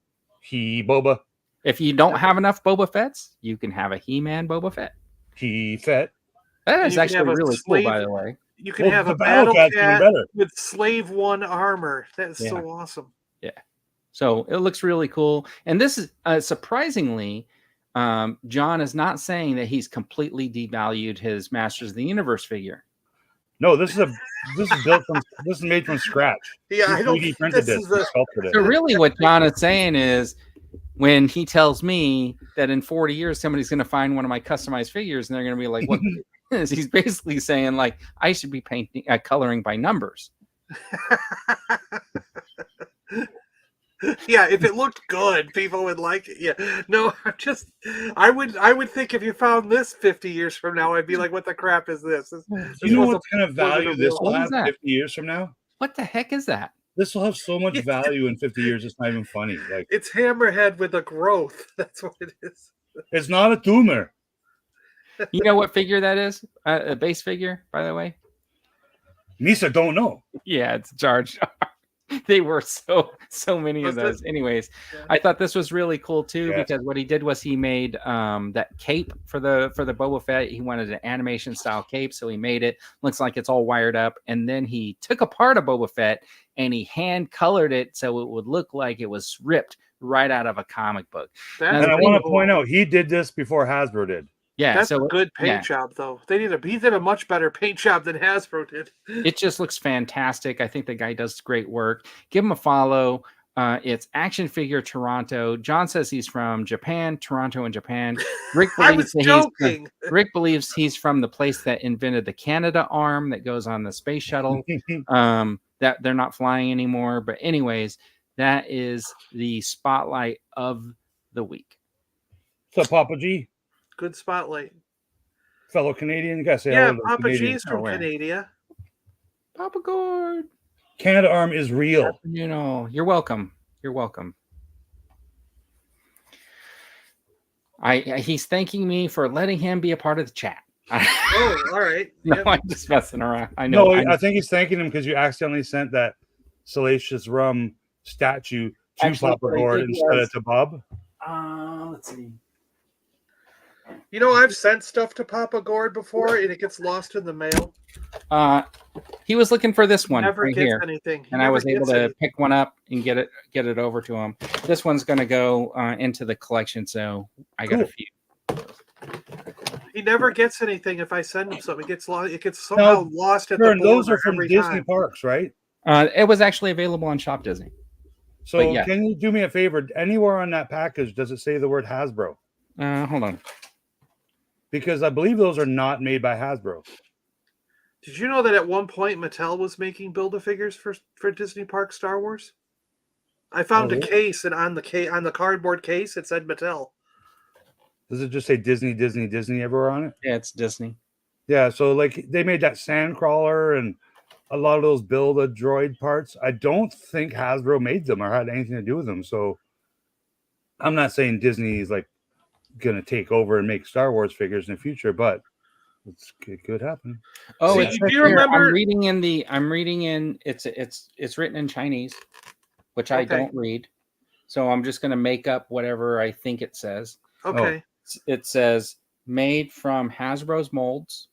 Boba. If you don't have enough Boba Fett's, you can have a He-Man Boba Fett. Fett. That is actually really cool, by the way. You can have a battle cat with Slave 1 armor. That's so awesome. Yeah. So it looks really cool. And this is surprisingly, John is not saying that he's completely devalued his Masters of the Universe figure. No, this is made from scratch. Yeah, I don't. 3D printed this. So really, what John is saying is, when he tells me that in 40 years somebody's going to find one of my customized figures and they're going to be like, "What is?" He's basically saying like, I should be painting, coloring by numbers. Yeah, if it looked good, people would like it. Yeah, no, I would think if you found this 50 years from now, I'd be like, what the crap is this? You know what kind of value this will have 50 years from now? What the heck is that? This will have so much value in 50 years. It's not even funny. Like, it's Hammerhead with a growth. That's what it is. It's not a tumor. You know what figure that is? A base figure, by the way. Misa don't know. Yeah, it's Jar Jar. They were so many of those. Anyways, I thought this was really cool too, because what he did was he made that cape for the Boba Fett. He wanted an animation style cape, so he made it. Looks like it's all wired up, and then he took apart a Boba Fett and he hand colored it so it would look like it was ripped right out of a comic book. And I want to point out, he did this before Hasbro did. Yeah, that's a good paint job, though. He did a much better paint job than Hasbro did. It just looks fantastic. I think the guy does great work. Give him a follow. It's Action Figure Toronto. John says he's from Japan, Toronto, and Japan. Rick believes Rick believes he's from the place that invented the Canada arm that goes on the space shuttle. That they're not flying anymore. But anyways, that is the spotlight of the week. What's up, Papa G? Good spotlight. Fellow Canadian. You gotta say Papa G's from Canada. Papa Gord. Canada arm is real. You know, you're welcome. You're welcome. He's thanking me for letting him be a part of the chat. Oh, all right. No, I'm just messing around. I know. No, I think he's thanking him because you accidentally sent that Salacious Rum statue to Papa Gord instead of to Bob. Let's see. You know, I've sent stuff to Papa Gord before, and it gets lost in the mail. He was looking for this one. Never right gets here, anything, and I was able to pick one up and get it over to him. This one's going to go into the collection, so I got a few. He never gets anything if I send him something. It gets lost. It gets somehow lost at the border. Those are from Disney parks, right? It was actually available on Shop Disney. So can you do me a favor? Anywhere on that package does it say the word Hasbro? Hold on. Because I believe those are not made by Hasbro. Did you know that at one point Mattel was making Build-A-Figures for Disney Park Star Wars? I found a case, and on the cardboard case it said Mattel. Does it just say Disney everywhere on it? Yeah, it's Disney. Yeah, so like they made that Sandcrawler and a lot of those Build-A-Droid parts. I don't think Hasbro made them or had anything to do with them. So I'm not saying Disney is like going to take over and make Star Wars figures in the future, but it could happen. Oh, do you remember? I'm reading in. It's written in Chinese, which I don't read. So I'm just going to make up whatever I think it says. Okay. It says made from Hasbro's molds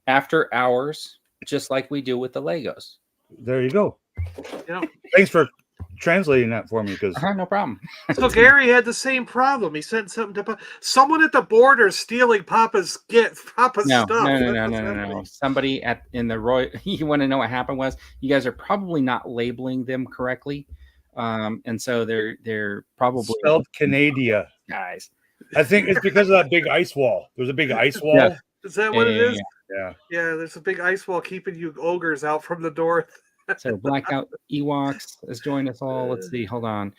after hours, just like we do with the Legos. There you go. Yeah. Thanks for translating that for me, because No problem. So Gary had the same problem. He sent something to someone at the border stealing Papa's stuff. No. Somebody in the Roy. You want to know what happened was you guys are probably not labeling them correctly, and so they're probably spelled Canada. Guys. I think it's because of that big ice wall. There's a big ice wall. Yeah. Is that what it is? Yeah. Yeah, there's a big ice wall keeping you ogres out from the door. So Blackout Ewoks has joined us all. Let's see. Hold on.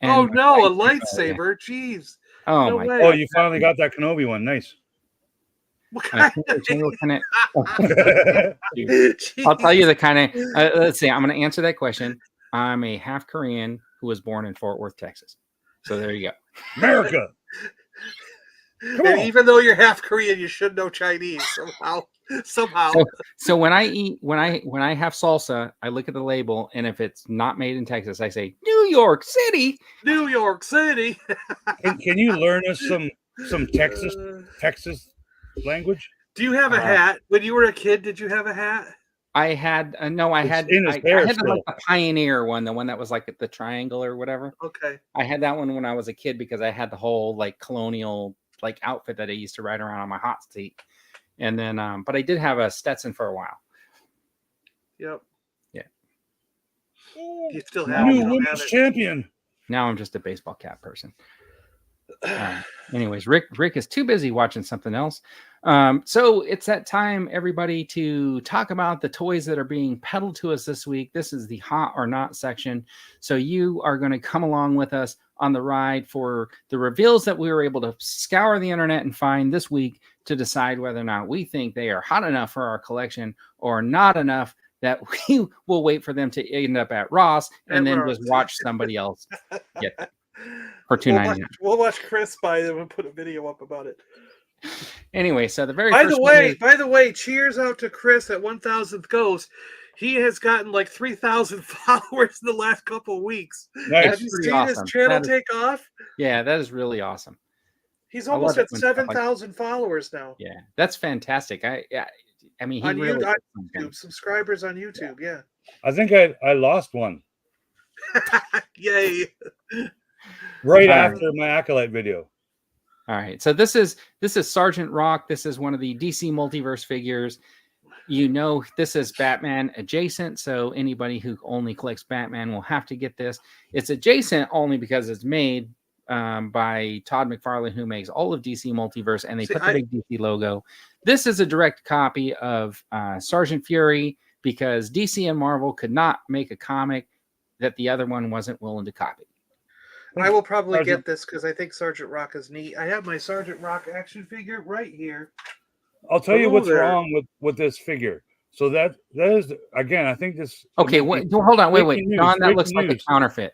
And oh no, a lightsaber! Jeez. Oh no my! Way. Oh, you finally got that Kenobi one. Nice. What kind I'll tell you the kind of. Let's see. I'm going to answer that question. I'm a half Korean who was born in Fort Worth, Texas. So there you go. America. And even though you're half Korean, you should know Chinese somehow. So when I have salsa, I look at the label, and if it's not made in Texas, I say New York City. New York City. Can you learn us some Texas language? Do you have a hat? When you were a kid, did you have a hat? I had I had the Pioneer one, the one that was like the triangle or whatever. Okay. I had that one when I was a kid because I had the whole like colonial like outfit that I used to ride around on my hot seat. And then but I did have a Stetson for a while. Yep. Yeah. You still have new women's champion. Now I'm just a baseball cap person. Anyways, Rick is too busy watching something else. So it's that time, everybody, to talk about the toys that are being peddled to us this week. This is the hot or not section. So you are going to come along with us on the ride for the reveals that we were able to scour the internet and find this week to decide whether or not we think they are hot enough for our collection or not enough that we will wait for them to end up at Ross and then just watch somebody else get them. For $2.99. We'll watch Chris buy them and put a video up about it. Anyway, so the very by the way, cheers out to Chris at 1000th Ghost. He has gotten like 3,000 followers in the last couple of weeks. Nice. Have you seen his channel take off? Yeah, that is really awesome. He's almost at 7,000 followers now. Yeah, that's fantastic. I mean, he on really YouTube, subscribers on YouTube. Yeah. I think I lost one. Yay. Right after my ACOLYTE video. All right. So this is Sergeant Rock. This is one of the DC Multiverse figures. You know, this is Batman adjacent. So anybody who only collects Batman will have to get this. It's adjacent only because it's made by Todd McFarlane, who makes all of DC Multiverse, and they put the big DC logo. This is a direct copy of Sergeant Fury because DC and Marvel could not make a comic that the other one wasn't willing to copy. I will probably get this because I think Sergeant Rock is neat. I have my Sergeant Rock action figure right here. I'll tell you what's wrong with this figure. So that is, again, I think this. Okay, wait, hold on, wait, John, that looks like a counterfeit.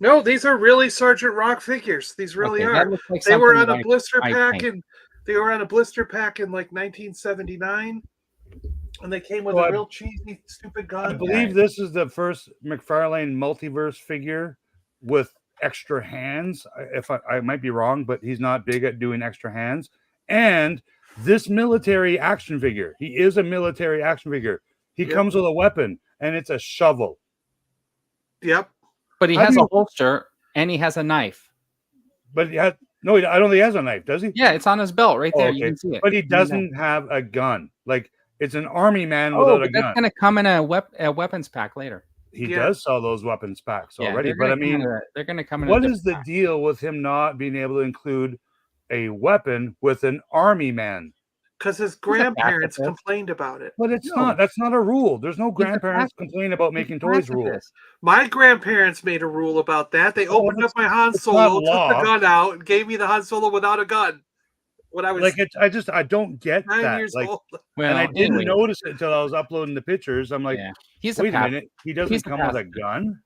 No, these are really Sergeant Rock figures. These really are. Like they were on a blister pack, and they were on a blister pack in like 1979. And they came with a real cheesy, stupid gun. I believe this is the first McFarlane Multiverse figure with extra hands. If I might be wrong, but he's not big at doing extra hands. And this military action figure, he is a military action figure. He comes with a weapon, and it's a shovel. Yep. But he has a holster, and he has a knife. But no, I don't think he has a knife, does he? Yeah, it's on his belt right there. Okay. You can see it. But he doesn't have a gun. Like, it's an army man without a gun. That's going to come in a weapons pack later. He does sell those weapons packs already, but I mean, they're going to come in. What is the deal with him not being able to include a weapon with an army man? Because his grandparents complained about it. But it's not. That's not a rule. There's no grandparents complain about making toys rules. My grandparents made a rule about that. They opened up my Han Solo, took the gun out, and gave me the Han Solo without a gun. When I was like, I don't get 9 that. years like, old. Well, and I didn't notice it until I was uploading the pictures. I'm like, wait a minute, he doesn't come with a gun.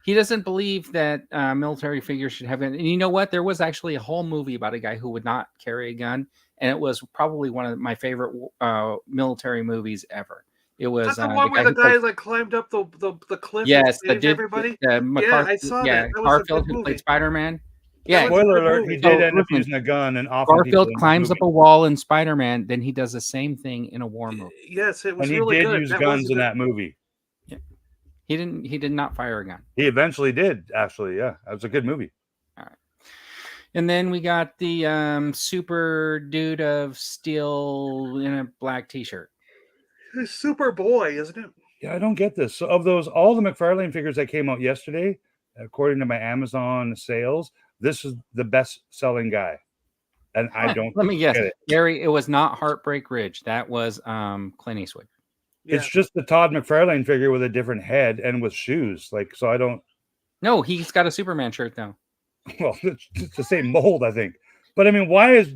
He doesn't believe that military figures should have it. And you know what? There was actually a whole movie about a guy who would not carry a gun, and it was probably one of my favorite military movies ever. It was the one where the guy like climbed up the cliff. Yes, and everybody. Yeah, I saw that. Garfield, who played Spider-Man. Yeah. Spoiler alert, he did end up using a gun and offing Garfield people climbs up a wall in Spider-Man, then he does the same thing in a war movie. Yes, it was and he really did good. use guns in that movie. Yeah. He did not fire a gun. He eventually did, actually. Yeah, that was a good movie. All right. And then we got the super dude of steel in a black t-shirt. It's Superboy, isn't it? Yeah, I don't get this. So of those, all the McFarlane figures that came out yesterday, according to my Amazon sales, this is the best-selling guy. And I don't. Let me guess, get it. Gary. It was not Heartbreak Ridge. That was Clint Eastwood. Yeah. It's just the Todd McFarlane figure with a different head and with shoes. Like, so I don't. No, he's got a Superman shirt though. Well, it's the same mold, I think. But I mean,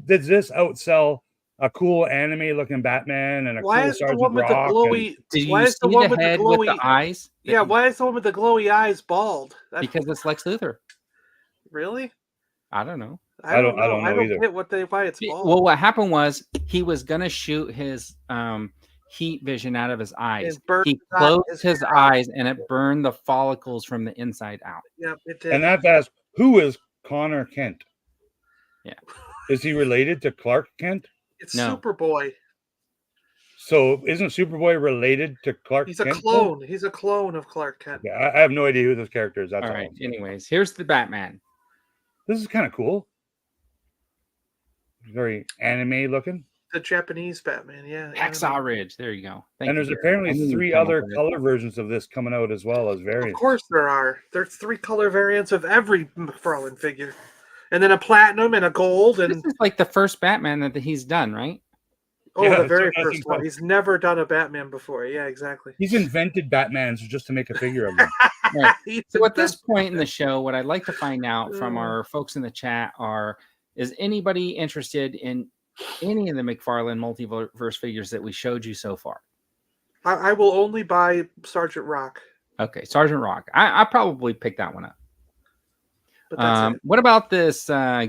did this outsell a cool anime-looking Batman and a Why cool is the Sergeant one with the Rock? glowy? Did Why you is the see one the with the head with glowy the eyes? Yeah, why is the one with the glowy eyes bald? Because it's Lex Luthor. Really? I don't know. I don't know I don't either. get why it's bald. Well, what happened was he was gonna shoot his heat vision out of his eyes. He closed his eyes and it burned the follicles from the inside out. Yeah, it did. And that's asked, who is Connor Kent? Yeah. Is he related to Clark Kent? It's No. Superboy. So isn't Superboy related to Clark He's a Kent? clone. He's a clone of Clark Kent. Yeah, I have no idea who this character is. That's all right. Anyways, here's the Batman. This is kind of cool. Very anime looking. The Japanese Batman, yeah. Hacksaw Ridge. There you go. And there's apparently 3 other color versions of this coming out as well as variants. Of course there are. There's 3 color variants of every McFarlane figure. And then a platinum and a gold. And this is like the first Batman that he's done, right? Oh, Yeah, the very so first one. He's never done a Batman before. Yeah, exactly. He's invented Batmans just to make a figure of them. Right. So at this point in the show, what I'd like to find out from our folks in the chat is anybody interested in any of the McFarlane Multiverse figures that we showed you so far? I will only buy Sergeant Rock. Okay, Sergeant Rock. I probably pick that one up. But that's it. What about this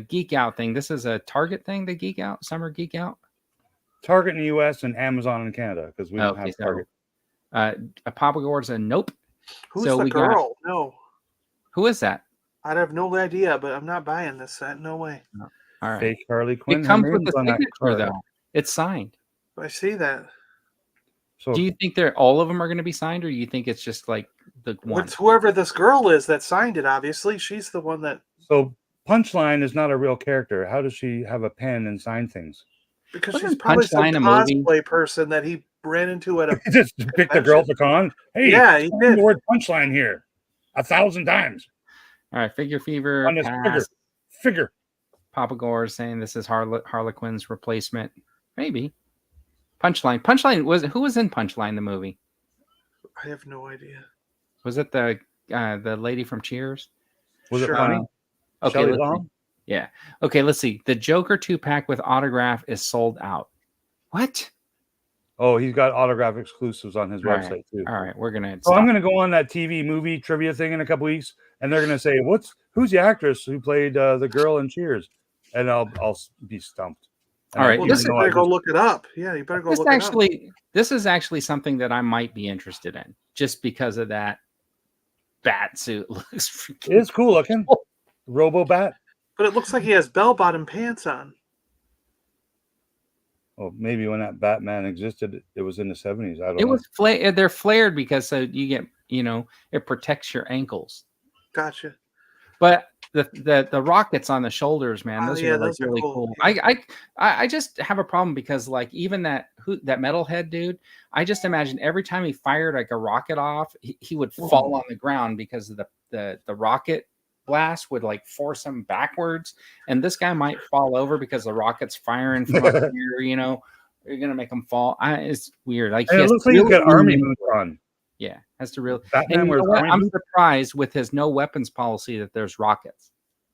Geek Out thing? This is a Target thing, the Geek Out, Summer Geek Out? Target in the US and Amazon in Canada, because we don't have Target. A Papa Gord's a nope. Who's the girl? No. Who is that? I have no idea, but I'm not buying this set. No way. No. All right. Fake Harley Quinn. It comes with the signature, though. It's signed. I see that. So do you think all of them are going to be signed, or you think it's just like the one? It's whoever this girl is that signed it, obviously. She's the one that... So Punchline is not a real character. How does she have a pen and sign things? Because she's probably some cosplay person that he ran into at a... He just picked the girl to con? Hey, yeah, he did. The word Punchline here 1,000 times. All right, Figure Fever. On this figure. Papa Gore saying this is Harlequin's replacement. Maybe. Punchline. Who was in Punchline, the movie? I have no idea. Was it the lady from Cheers? Was it funny? Okay, yeah. Okay, let's see. The Joker 2-pack with autograph is sold out. What? Oh, he's got autograph exclusives on his website too. All right, we're gonna. So I'm gonna go on that TV movie trivia thing in a couple weeks, and they're gonna say, "Who's the actress who played the girl in Cheers?" And I'll be stumped. All right, well, you better go look it up. Yeah, you better go look it up. This is actually something that I might be interested in, just because of that bat suit. Looks freaking it's cool looking. Robo Bat. But it looks like he has bell-bottom pants on. Well, maybe when that Batman existed, it was in the 70s. I don't know. It was they're flared because you get, it protects your ankles. Gotcha. But the rockets on the shoulders, man, those are really cool. Yeah. I just have a problem because like even that metalhead dude, I just imagine every time he fired like a rocket off, he would fall on the ground because of the rocket blast would like force him backwards, and this guy might fall over because the rocket's firing from up here. You're gonna make him fall. It's weird. Like it looks like he's got army boots on. Yeah, has to really. I'm surprised with his no weapons policy that there's rocket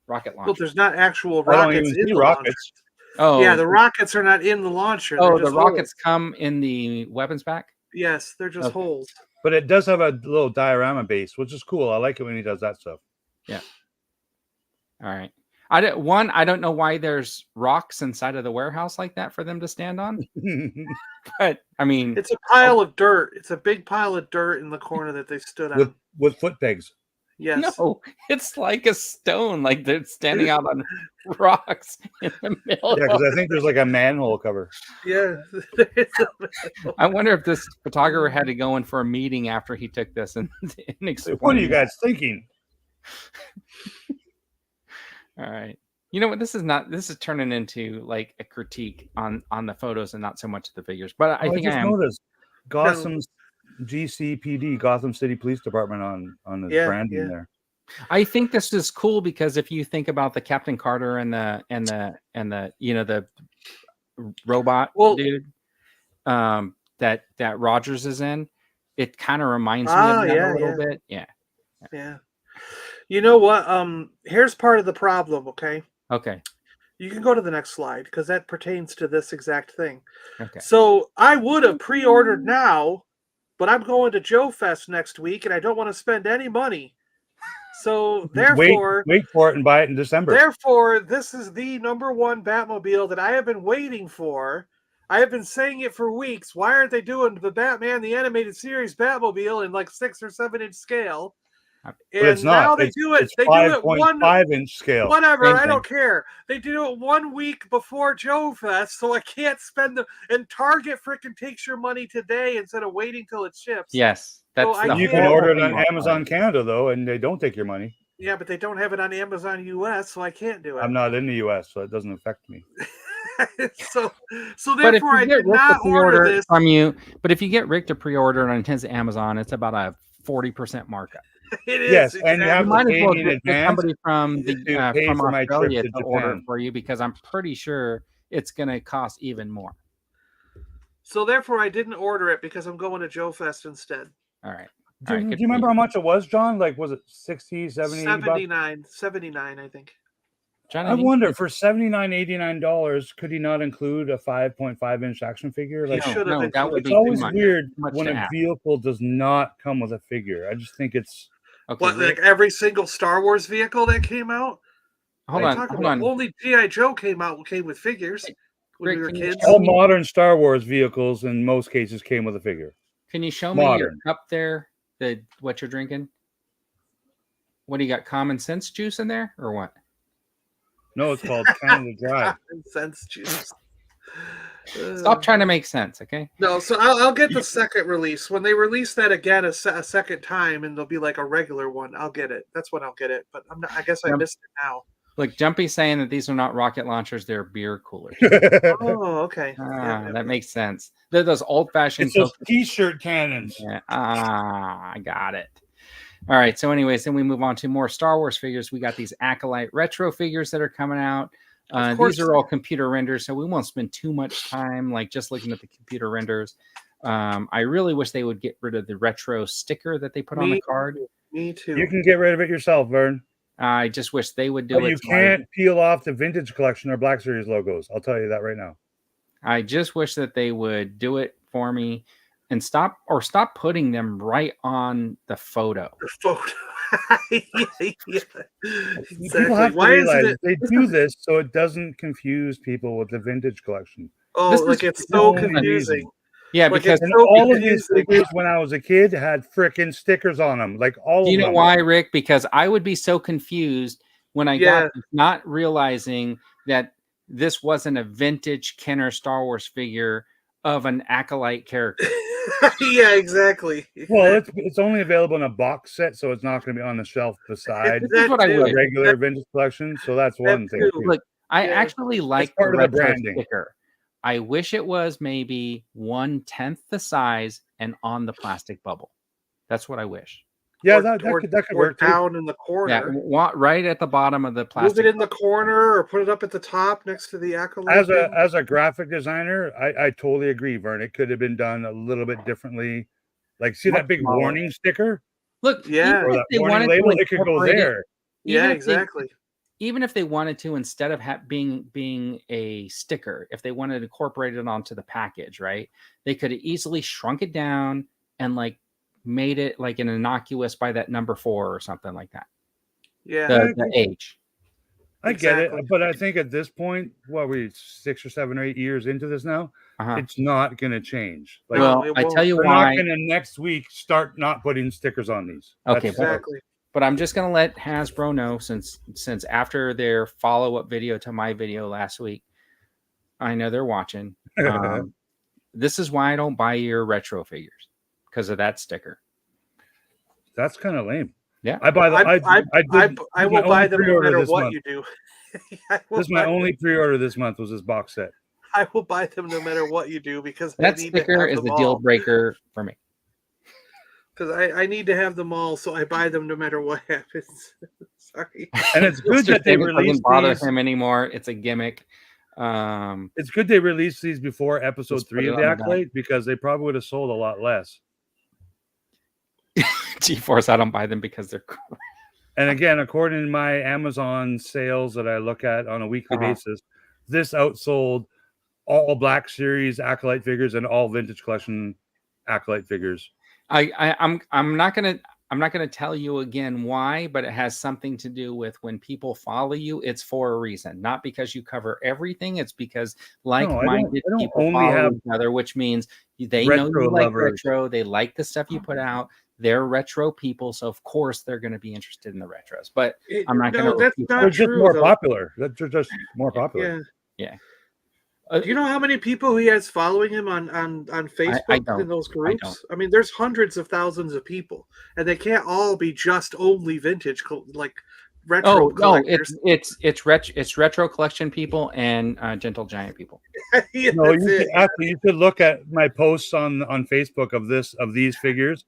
launchers. Well, there's not actual rockets in the rockets. Oh, yeah, the rockets are not in the launcher. Oh, the rockets come in the weapons pack. Yes, they're just holes. But it does have a little diorama base, which is cool. I like it when he does that stuff. Yeah. All right. I don't know why there's rocks inside of the warehouse like that for them to stand on. But I mean, it's a pile of dirt. It's a big pile of dirt in the corner that they stood on with foot pegs. Yes. No, it's like a stone, like they're standing out on rocks in the middle. Yeah, because I think there's like a manhole cover. Yeah. I wonder if this photographer had to go in for a meeting after he took this and explain. What are you guys thinking? All right. You know what? This is turning into like a critique on the photos and not so much the figures. But I think I am. Noticed Gotham's GCPD, Gotham City Police Department, on his branding there. I think this is cool because if you think about the Captain Carter and the the robot dude that Rogers is in, it kind of reminds me of that a little bit. Yeah. You know what? Here's part of the problem, okay? Okay. You can go to the next slide because that pertains to this exact thing. Okay. So I would have pre-ordered now, but I'm going to Joe Fest next week and I don't want to spend any money. So therefore, wait for it and buy it in December. Therefore, this is the #1 Batmobile that I have been waiting for. I have been saying it for weeks. Why aren't they doing the Batman the Animated Series Batmobile in like 6 or 7 inch scale? But it's not. Now they do it. They do it 5.5-inch scale. Whatever. I don't care. They do it 1 week before Joe Fest, so I can't spend and Target freaking takes your money today instead of waiting till it ships. Yes, that's you can order it on Amazon Canada though, and they don't take your money. Yeah, but they don't have it on Amazon US, so I can't do it. I'm not in the US, so it doesn't affect me. so therefore I did not order this from you. But if you get Rick to pre-order on his Amazon, it's about a 40% markup. It is. Yes, and you have to might as pay well me in get advance somebody from from for my Australia trip to order it for you because I'm pretty sure it's going to cost even more. So therefore, I didn't order it because I'm going to Joe Fest instead. All right. Do you remember how much it was, John? Like, was it 60, 70, 79, I think. John, I wonder, for $79, $89, could he not include a 5.5-inch action figure? Like, no, that would it's be always too much, weird when a vehicle does not come with a figure. I just think it's... Okay, what, like every single Star Wars vehicle that came out? Hold on. Only G.I. Joe came with figures when we were kids. All modern Star Wars vehicles, in most cases, came with a figure. Can you show me your cup there? What you're drinking? What do you got? Common sense juice in there, or what? No, it's called Canada Dry. Common sense juice. Stop trying to make sense, okay? No, so I'll get the second release. When they release that again a second time, and there'll be like a regular one, I'll get it. That's when I'll get it. But I'm not. I guess I missed it now. Look, Jumpy's saying that these are not rocket launchers; they're beer coolers. Oh, okay. That makes sense. They're those old-fashioned. It's those T-shirt cannons. Yeah. I got it. All right. So, anyways, then we move on to more Star Wars figures. We got these ACOLYTE retro figures that are coming out. These are all computer renders, so we won't spend too much time like just looking at the computer renders. I really wish they would get rid of the retro sticker that they put on the card. Me too. You can get rid of it yourself, Vern. I just wish they would do it. You can't peel off the Vintage Collection or Black Series logos. I'll tell you that right now. I just wish that they would do it for me and stop putting them right on the photo. The photo. People have to realize they do this so it doesn't confuse people with the Vintage Collection. Oh, it's so confusing. Yeah, because all of these figures when I was a kid had freaking stickers on them, like all of them. Do you know why, Rick? Because I would be so confused when I got not realizing that this wasn't a vintage Kenner Star Wars figure of an ACOLYTE character. Yeah, exactly. Well, it's only available in a box set, so it's not going to be on the shelf beside the regular Vintage Collection. So that's one thing. Look, I actually like the retro sticker. I wish it was maybe 1/10 the size and on the plastic bubble. That's what I wish. Yeah, that could work down in the corner. Yeah, right at the bottom of the plastic. Move it in the corner or put it up at the top next to the ACOLYTE. As a graphic designer, I totally agree, Vern. It could have been done a little bit differently. Like, see that big warning sticker? Look, yeah, if they wanted label, it could go there. Yeah, exactly. Even if they wanted to, instead of being a sticker, if they wanted to incorporate it onto the package, right? They could have easily shrunk it down and like made it like an innocuous by that number 4 or something like that. Yeah, the age. I get it, but I think at this point, what we 6 or 7 or 8 years into this now, it's not going to change. Like, well, I tell you why. We're not going to next week start not putting stickers on these. Okay, exactly. But I'm just going to let Hasbro know since after their follow-up video to my video last week, I know they're watching. This is why I don't buy your retro figures, because of that sticker. That's kind of lame. Yeah, I will buy them no matter what you do. This is my only pre-order this month was this box set. I will buy them no matter what you do because that sticker is the deal breaker for me. Because I need to have them all, so I buy them no matter what happens. Sorry. And it's good that they released bother him anymore. It's a gimmick. It's good they released these before episode 3 of the ACOLYTE because they probably would have sold a lot less. G-Force, I don't buy them because they're crap. And again, according to my Amazon sales that I look at on a weekly basis, this outsold all Black Series ACOLYTE figures and all Vintage Collection ACOLYTE figures. I'm not gonna tell you again why, but it has something to do with when people follow you, it's for a reason, not because you cover everything. It's because like-minded people follow each other, which means they know you like retro, they like the stuff you put out. They're retro people, so of course they're going to be interested in the retros. But I'm not going to. That's not they're true. Just more popular. They're just more popular. Yeah. Do you know how many people he has following him on Facebook in those groups? I mean, there's hundreds of thousands of people, and they can't all be just only vintage, like retro collectors. No, it's retro collection people and Gentle Giant people. Yeah, no, you could look at my posts on Facebook of these figures.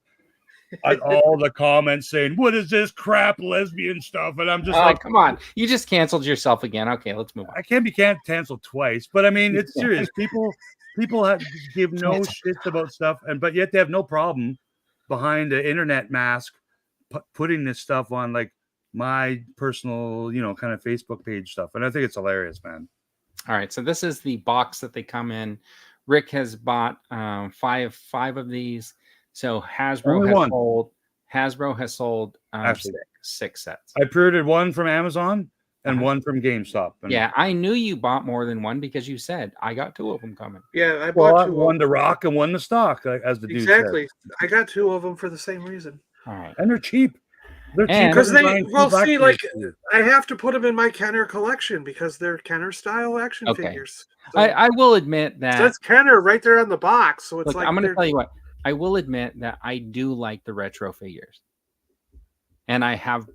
All the comments saying, "What is this crap lesbian stuff?" And I'm just like, "Come on, you just canceled yourself again." Okay, let's move on. I can't be canceled twice, but I mean, it's serious. People give no shits about stuff, but yet they have no problem behind the internet mask putting this stuff on like my personal, kind of Facebook page stuff, and I think it's hilarious, man. All right, so this is the box that they come in. Rick has bought five of these. So Hasbro has sold six sets. I pre-ordered one from Amazon and one from GameStop. Yeah, I knew you bought more than one because you said I got 2 of them coming. Yeah, I bought one to rock and one to stock, as the dude said. Exactly. I got 2 of them for the same reason. All right, and they're cheap. They're cheap because I have to put them in my Kenner collection because they're Kenner style action figures. So, I will admit that that's Kenner right there on the box. So it's I'm going to tell you what. I will admit that I do like the retro figures, and I have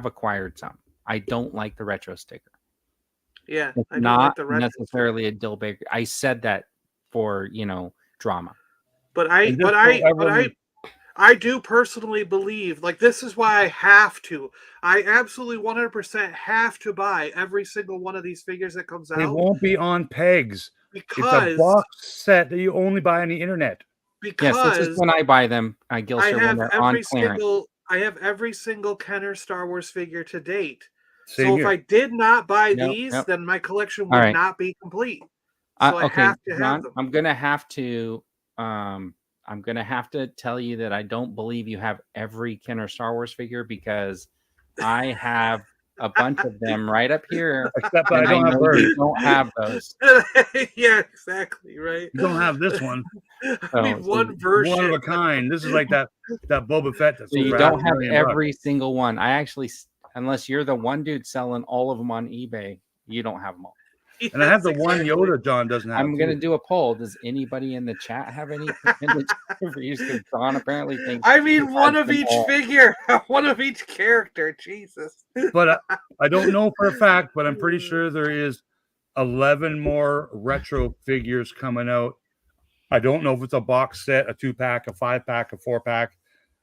acquired some. I don't like the retro sticker. Yeah, it's not necessarily a deal breaker. I said that for drama. But I do personally believe, like, this is why I have to. I absolutely 100% have to buy every single one of these figures that comes out. They won't be on pegs because it's a box set that you only buy on the internet. Because this is when I buy them. I have every single Kenner Star Wars figure to date. Same if I did not buy these, then my collection would not be complete. So I have to have them. I'm gonna have to tell you that I don't believe you have every Kenner Star Wars figure because I have a bunch of them right up here. Except I don't have those. Yeah, exactly. Right. You don't have this one. I mean, one version. One of a kind. This is like that Boba Fett. So you don't have every single one. I actually, unless you're the one dude selling all of them on eBay, you don't have them all. And I have the one Yoda John doesn't have. I'm going to do a poll. Does anybody in the chat have any? Because John apparently thinks. I mean, one of each figure, one of each character. Jesus. But I don't know for a fact, but I'm pretty sure there is 11 more retro figures coming out. I don't know if it's a box set, a 2-pack, a 5-pack, a 4-pack,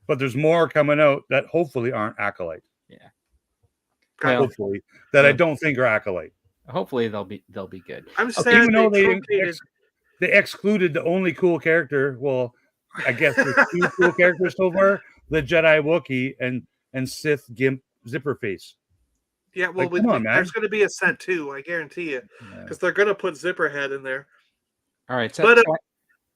but there's more coming out that hopefully aren't ACOLYTE. Yeah. Hopefully that I don't think are ACOLYTE. Hopefully they'll be good. I'm sad even though they excluded the only cool character. Well, I guess there's 2 cool characters so far: the Jedi Wookiee and Sith Gimp Zipperface. Yeah, well, there's going to be a set too. I guarantee you, because they're going to put Zipperhead in there. All right,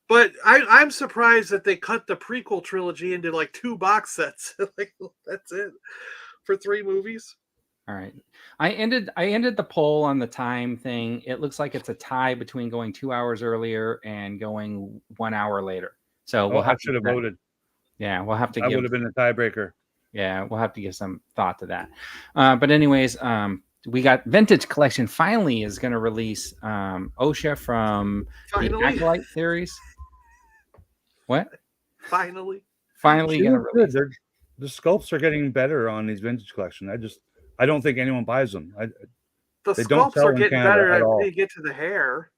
but I'm surprised that they cut the prequel trilogy into like 2 box sets. Like that's it for 3 movies. All right. I ended the poll on the time thing. It looks like it's a tie between going 2 hours earlier and going 1 hour later. So I should have voted. Yeah, we'll have to. I would have been the tiebreaker. Yeah, we'll have to give some thought to that. But anyways, we got Vintage Collection finally is going to release OSHA from the ACOLYTE series. What? Finally going to release. The sculpts are getting better on these Vintage Collection. I don't think anyone buys them. The sculpts are getting better until you get to the hair.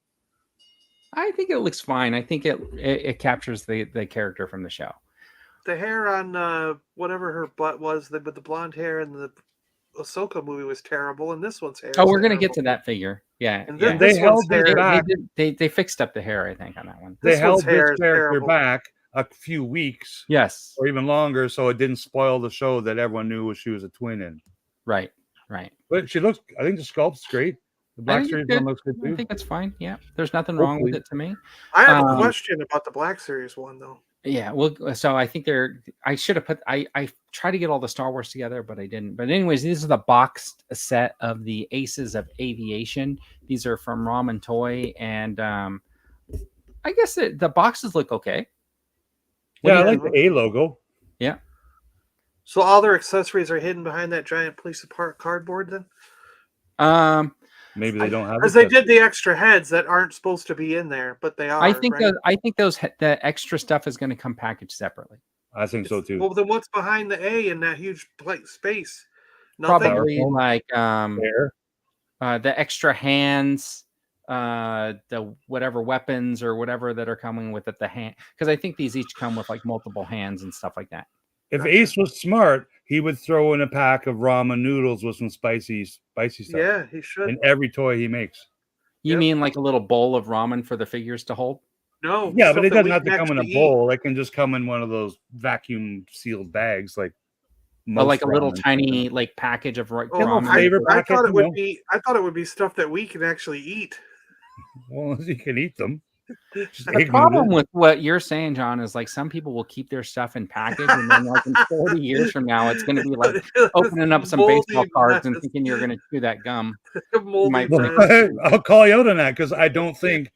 I think it looks fine. I think it captures the character from the show. The hair on whatever her butt was, but the blonde hair in the Ahsoka movie was terrible, and this one's hair. Oh, we're gonna get to that figure. Yeah, and yeah. They fixed up the hair, I think, on that one. They held this character back a few weeks, yes, or even longer, so it didn't spoil the show that everyone knew she was a twin in. Right. But she looks. I think the sculpt's great. The Black Series one looks good too. I think it's fine. Yeah, there's nothing wrong with it to me. I have a question about the Black Series one though. Yeah, well, so I think I should have put. I tried to get all the Star Wars together, but I didn't. But anyways, these are the boxed set of the Aces of Aviation. These are from Ramen Toy, and I guess the boxes look okay. Yeah, I like the A logo. Yeah. So all their accessories are hidden behind that giant police cardboard, then? Maybe they don't have. Because they did the extra heads that aren't supposed to be in there, but they are. I think right? the extra stuff is going to come packaged separately. I think so too. Well, then what's behind the A in that huge space? Nothing? Probably like the extra hands, the whatever weapons or whatever that are coming with it. The hand, because I think these each come with like multiple hands and stuff like that. If Ace was smart, he would throw in a pack of ramen noodles with some spicy stuff. Yeah, he should. In every toy he makes. You mean like a little bowl of ramen for the figures to hold? No. Yeah, but it doesn't have to come in a bowl. It can just come in one of those vacuum sealed bags, like. But like a little tiny like package of ramen. I thought it would be. I thought it would be stuff that we can actually eat. Well, you can eat them. The problem with what you're saying, John, is like some people will keep their stuff in package, and then like in 40 years from now, it's going to be like opening up some baseball cards and thinking you're going to chew that gum. I'll call you out on that because I don't think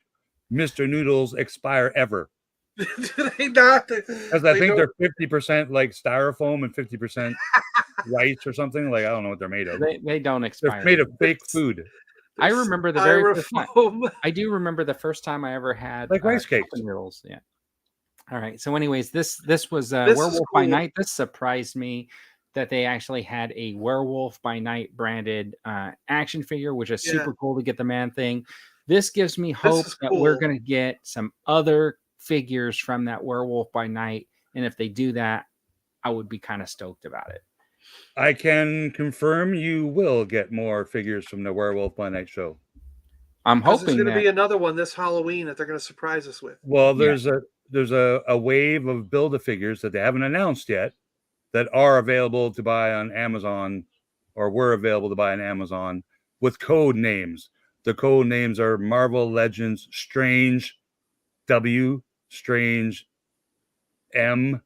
Mr. Noodles expire ever. Do they not? Because I think they're 50% like styrofoam and 50% rice or something. Like I don't know what they're made of. They don't expire. They're made of fake food. I remember the very first time. I do remember the first time I ever had like rice cakes. Noodles. Yeah. All right. So, anyways, this was Werewolf by Night. This surprised me that they actually had a Werewolf by Night branded action figure, which is super cool to get the Man Thing. This gives me hope that we're going to get some other figures from that Werewolf by Night, and if they do that, I would be kind of stoked about it. I can confirm you will get more figures from the Werewolf by Night show. I'm hoping there's going to be another one this Halloween that they're going to surprise us with. Well, there's a wave of Build-A-Figures that they haven't announced yet that are available to buy on Amazon, or were available to buy on Amazon with code names. The code names are Marvel Legends Strange W, Strange M,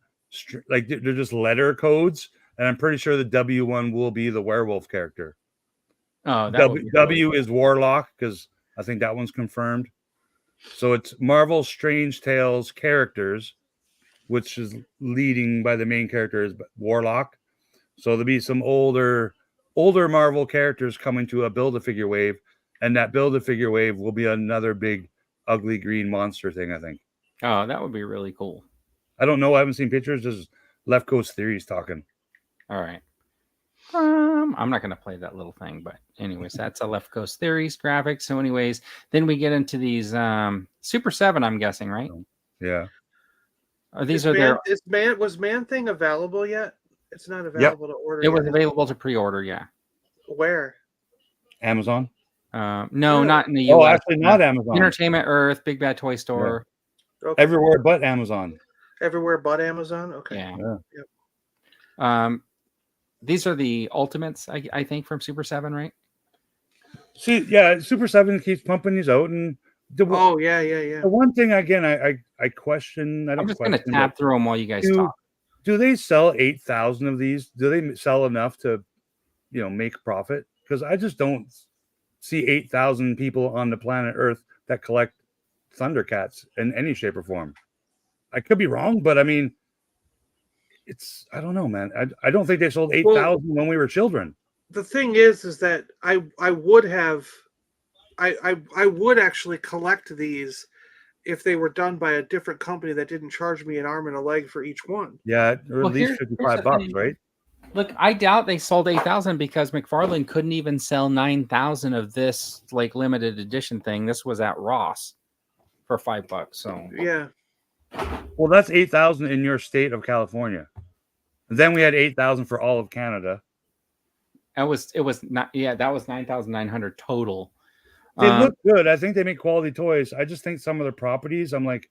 like they're just letter codes. And I'm pretty sure the W one will be the werewolf character. Oh, W is Warlock because I think that one's confirmed. So it's Marvel Strange Tales characters, which is leading by the main character is Warlock. So there'll be some older Marvel characters coming to a Build-A-Figure wave, and that Build-A-Figure wave will be another big ugly green monster thing, I think. Oh, that would be really cool. I don't know. I haven't seen pictures. Just Left Coast Theories talking. All right. I'm not going to play that little thing, but anyways, that's a Left Coast Theories graphic. So anyways, then we get into these Super 7, I'm guessing, right? Yeah. Was Man Thing available yet? It's not available to order. It was available to pre-order, yeah. Where? Amazon? No, not in the US. Oh, actually not Amazon. Entertainment Earth, Big Bad Toy Store. Yeah. Okay. Everywhere but Amazon. Everywhere but Amazon? Okay. Yeah. Yep. These are the Ultimates, I think, from Super 7, right? See, yeah, Super 7 keeps pumping these out. And yeah. The one thing, again, I question. I'm just going to tab through them while you guys talk. Do they sell 8,000 of these? Do they sell enough to, make profit? Because I just don't see 8,000 people on the planet Earth that collect Thundercats in any shape or form. I could be wrong, but I mean, it's I don't know, man. I don't think they sold 8,000 when we were children. The thing is that I would have I would actually collect these if they were done by a different company that didn't charge me an arm and a leg for each one. Yeah, or at least $55, right? Look, I doubt they sold 8,000 because Mcfarlane couldn't even sell 9,000 of this like limited edition thing. This was at Ross for $5. So yeah. Well, that's 8,000 in your state of California. And then we had 8,000 for all of Canada. It was not, yeah, that was 9,900 total. They look good. I think they make quality toys. I just think some of their properties, I'm like,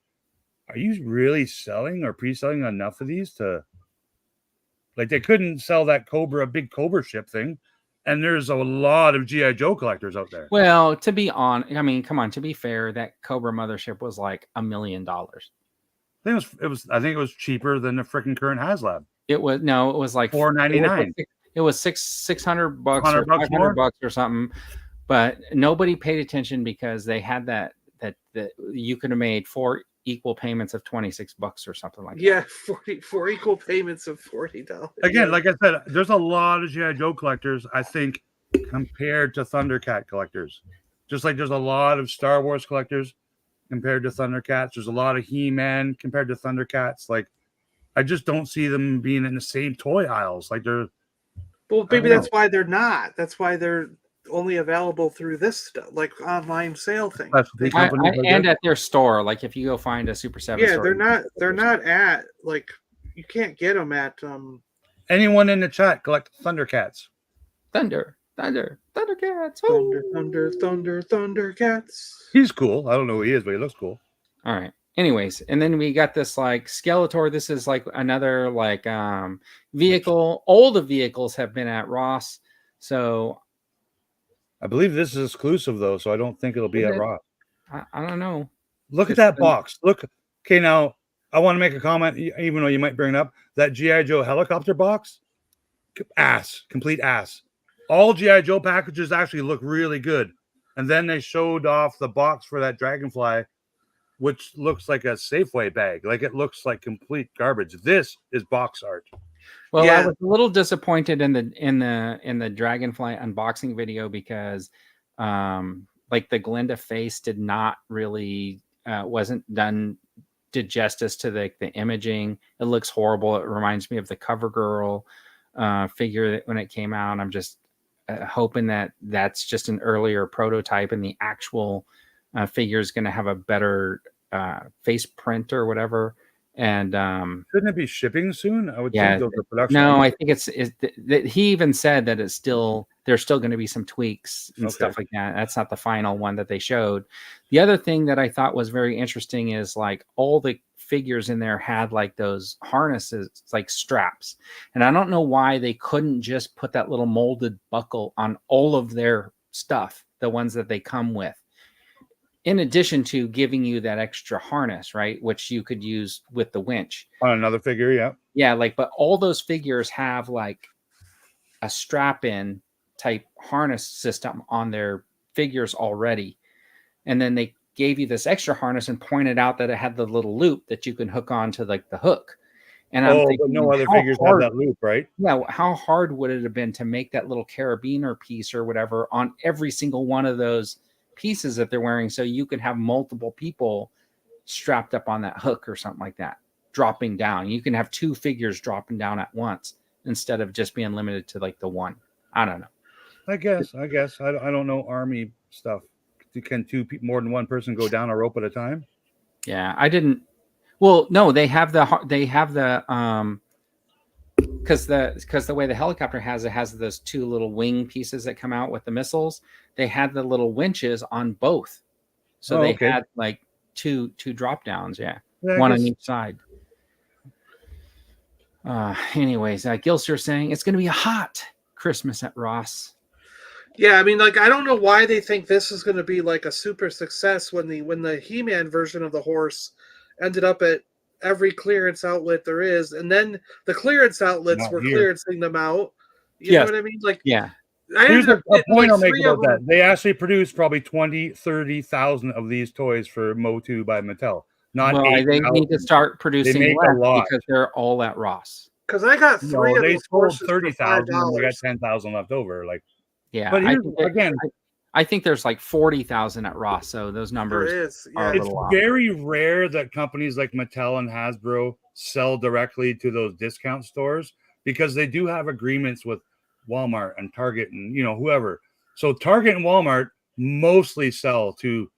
are you really selling or pre-selling enough of these to, like, they couldn't sell that big Cobra ship thing. And there's a lot of G.I. Joe collectors out there. Well, to be honest, I mean, come on, to be fair, that Cobra mothership was like $1 million. I think it was cheaper than the freaking current HasLab. It was like $499. It was $600 or $500 or something. But nobody paid attention because they had that you could have made 4 equal payments of $26 or something like that. Yeah, 4 equal payments of $40. Again, like I said, there's a lot of G.I. Joe collectors, I think, compared to Thundercat collectors. Just like there's a lot of Star Wars collectors compared to Thundercats. There's a lot of He-Man compared to Thundercats. Like, I just don't see them being in the same toy aisles. Like they're. Well, maybe that's why they're not. That's why they're only available through this stuff, like online sale thing. And at their store, like if you go find a Super 7 yeah, store, they're not at, like, you can't get them at anyone in the chat collect Thundercats. Thundercats. Thundercats. He's cool. I don't know who he is, but he looks cool. All right. Anyways, and then we got this like Skeletor. This is like another like vehicle. All the vehicles have been at Ross, so I believe this is exclusive though, so I don't think it'll be at Ross. I don't know. Look at that box. Look. Okay, now I want to make a comment, even though you might bring it up. That G.I. Joe helicopter box, complete ass. All G.I. Joe packages actually look really good, and then they showed off the box for that Dragonfly, which looks like a Safeway bag. Like it looks like complete garbage. This is box art. Well, yeah. I was a little disappointed in the Dragonfly unboxing video because like the Glinda face did not really wasn't did justice to the imaging. It looks horrible. It reminds me of the CoverGirl figure that when it came out. I'm just hoping that that's just an earlier prototype and the actual figure is going to have a better face print or whatever. And shouldn't it be shipping soon? I would think those are production. No, I think he even said that there's still going to be some tweaks and stuff like that. That's not the final one that they showed. The other thing that I thought was very interesting is like all the figures in there had like those harnesses, like straps. And I don't know why they couldn't just put that little molded buckle on all of their stuff, the ones that they come with. In addition to giving you that extra harness, right, which you could use with the winch on another figure, yeah, like, but all those figures have like a strap-in type harness system on their figures already, and then they gave you this extra harness and pointed out that it had the little loop that you can hook on to like the hook. And I'm thinking, but no other figures have that loop, right? Yeah, how hard would it have been to make that little carabiner piece or whatever on every single one of those pieces that they're wearing, so you could have multiple people strapped up on that hook or something like that, dropping down. You can have 2 figures dropping down at once instead of just being limited to like the one. I don't know. I guess. I don't know Army stuff. Can more than one person go down a rope at a time? Yeah, I didn't. Well, no, they have the because the way the helicopter has those 2 little wing pieces that come out with the missiles. They had the little winches on both, so they had like two drop downs. Yeah, one on each side. Anyways, Gilster's saying it's going to be a hot Christmas at Ross. Yeah, I mean, like, I don't know why they think this is going to be like a super success when the He-Man version of the horse ended up at every clearance outlet there is, and then the clearance outlets were clearancing them out. You know what I mean? Like, yeah. Here's a point I'll make about that. They actually produced probably 30,000 of these toys for Motu by Mattel. Not 8,000. They need to start producing less because they're all at Ross. Because I got three of they those sold horses 30,000 and they got $5. 10,000 left over. Like, Yeah, but here's, I think there's like 40,000 at Ross, so those numbers are a it's little off. very rare that companies like Mattel and Hasbro sell directly to those discount stores because they do have agreements with Walmart and Target and whoever. So Target and Walmart mostly sell to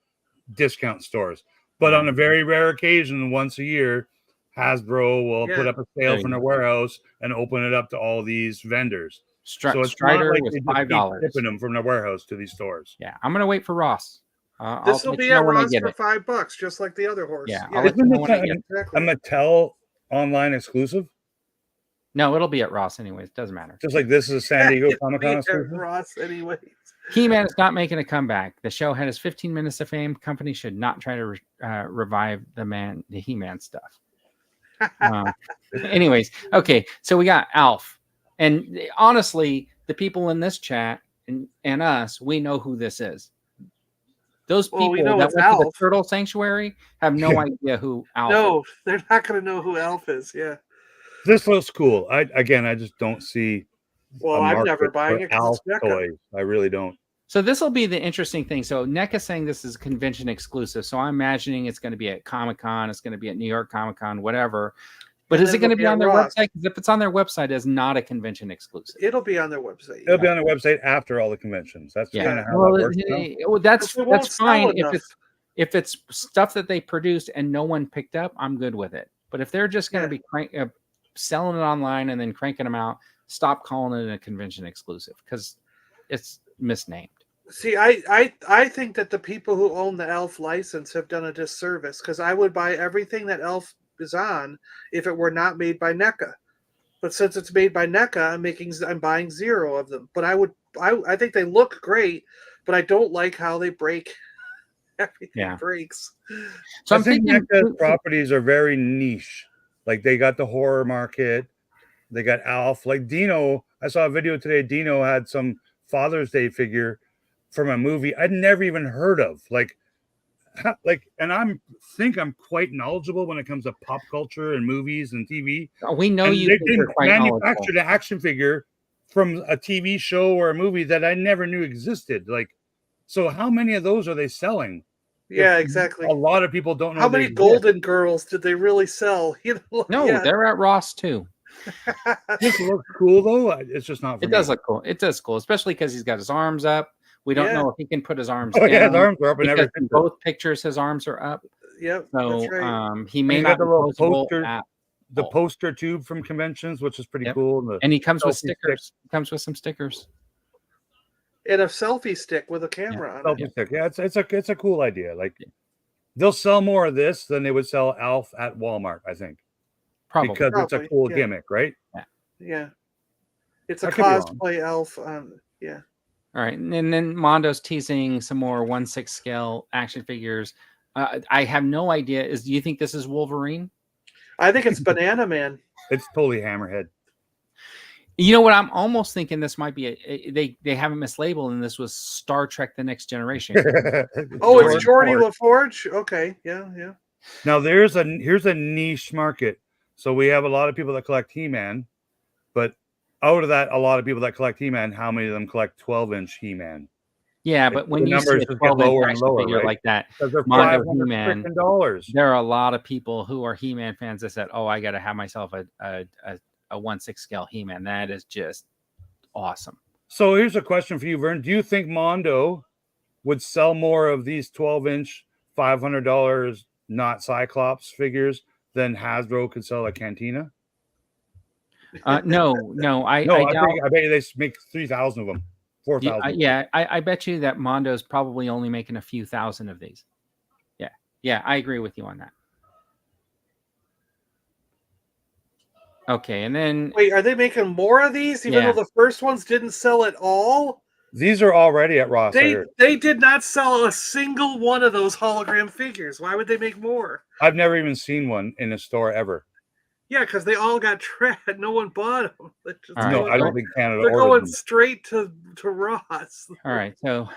discount stores, but on a very rare occasion, once a year, Hasbro will put up a sale from their warehouse and open it up to all these vendors. So it's Strider not like with they just $5. keep shipping them from their warehouse to these stores. Yeah, I'm gonna wait for Ross. This will be at Ross for it. $5, just like the other horse. Yeah, yeah. I'll let you know when I get it. A Mattel online exclusive? No, it'll be at Ross anyways. Doesn't matter. Just like this is a San Diego Comic Con exclusive. Ross anyways. He-Man is not making a comeback. The show had his 15 minutes of fame. Company should not try to revive the He-Man stuff. Anyways, okay, so we got Alf, and honestly, the people in this chat and us, we know who this is. Those people that went to the Turtle Sanctuary have no idea who Alf is. No, they're not going to know who Alf is. Yeah. This looks cool. I just don't see. Well, I'm never buying it. Alf toys. I really don't. So this will be the interesting thing. So NECA is saying this is convention exclusive. So I'm imagining it's going to be at Comic-Con. It's going to be at New York Comic-Con, whatever. But is it going to be on their website? Because if it's on their website, it's not a convention exclusive. It'll be on their website. It'll be on their website after all the conventions. That's kind of how that works. That's fine if it's stuff that they produced and no one picked up. I'm good with it. But if they're just going to be selling it online and then cranking them out, stop calling it a convention exclusive because it's misnamed. See, I think that the people who own the Elf license have done a disservice because I would buy everything that Elf is on if it were not made by NECA. But since it's made by NECA, I'm buying 0 of them. But I think they look great, but I don't like how they break. Everything breaks. So I think NECA's properties are very niche. Like they got the horror market, they got Alf. Like Dino, I saw a video today. Dino had some Father's Day figure from a movie I'd never even heard of. And I'm quite knowledgeable when it comes to pop culture and movies and TV. We know and you they manufactured an action figure from a TV show or a movie that I never knew existed. So how many of those are they selling? Yeah, exactly. A lot of people don't know. How many Golden Girls did they really sell? They're at Ross too. This looks cool though. It's just not. Does look cool. It does cool, especially because he's got his arms up. We don't know if he can put his arms down. Yeah, his arms are up in every picture. Both pictures, his arms are up. Yep. So that's right. He may not the poster, the poster tube from conventions, which is pretty cool. And he comes with stickers. He comes with some stickers. And a selfie stick with a camera on it. Stick. Yeah, it's a cool idea. They'll sell more of this than they would sell Alf at Walmart, I think. Probably. Because it's a cool gimmick, right? Yeah. It's a cosplay Elf. Yeah. All right, and then Mondo's teasing some more 1/6 scale action figures. I have no idea. Do you think this is Wolverine? I think it's Banana Man. It's totally Hammerhead. You know what? I'm almost thinking this might be they haven't mislabeled, and this was Star Trek: The Next Generation. It's Geordie LaForge. Okay, yeah. Now here's a niche market. So we have a lot of people that collect He-Man, but out of that, a lot of people that collect He-Man, how many of them collect 12-inch He-Man? Yeah, but when you see a 12-inch figure like that, Mondo He-Man, there are a lot of people who are He-Man fans that said, "Oh, I got to have myself a 1/6 scale He-Man." That is just awesome. So here's a question for you, Vern. Do you think Mondo would sell more of these 12-inch, $500 not Cyclops figures than Hasbro could sell a Cantina? No. I bet you they make 3,000 of them, 4,000. I bet you that Mondo's probably only making a few thousand of these. Yeah, I agree with you on that. Okay, and then wait, are they making more of these? Even though the first ones didn't sell at all? These are already at Ross. They did not sell a single one of those hologram figures. Why would they make more? I've never even seen one in a store ever. Yeah, because they all got tracked. No one bought them. I don't think Canada. They're going straight to Ross. All right, so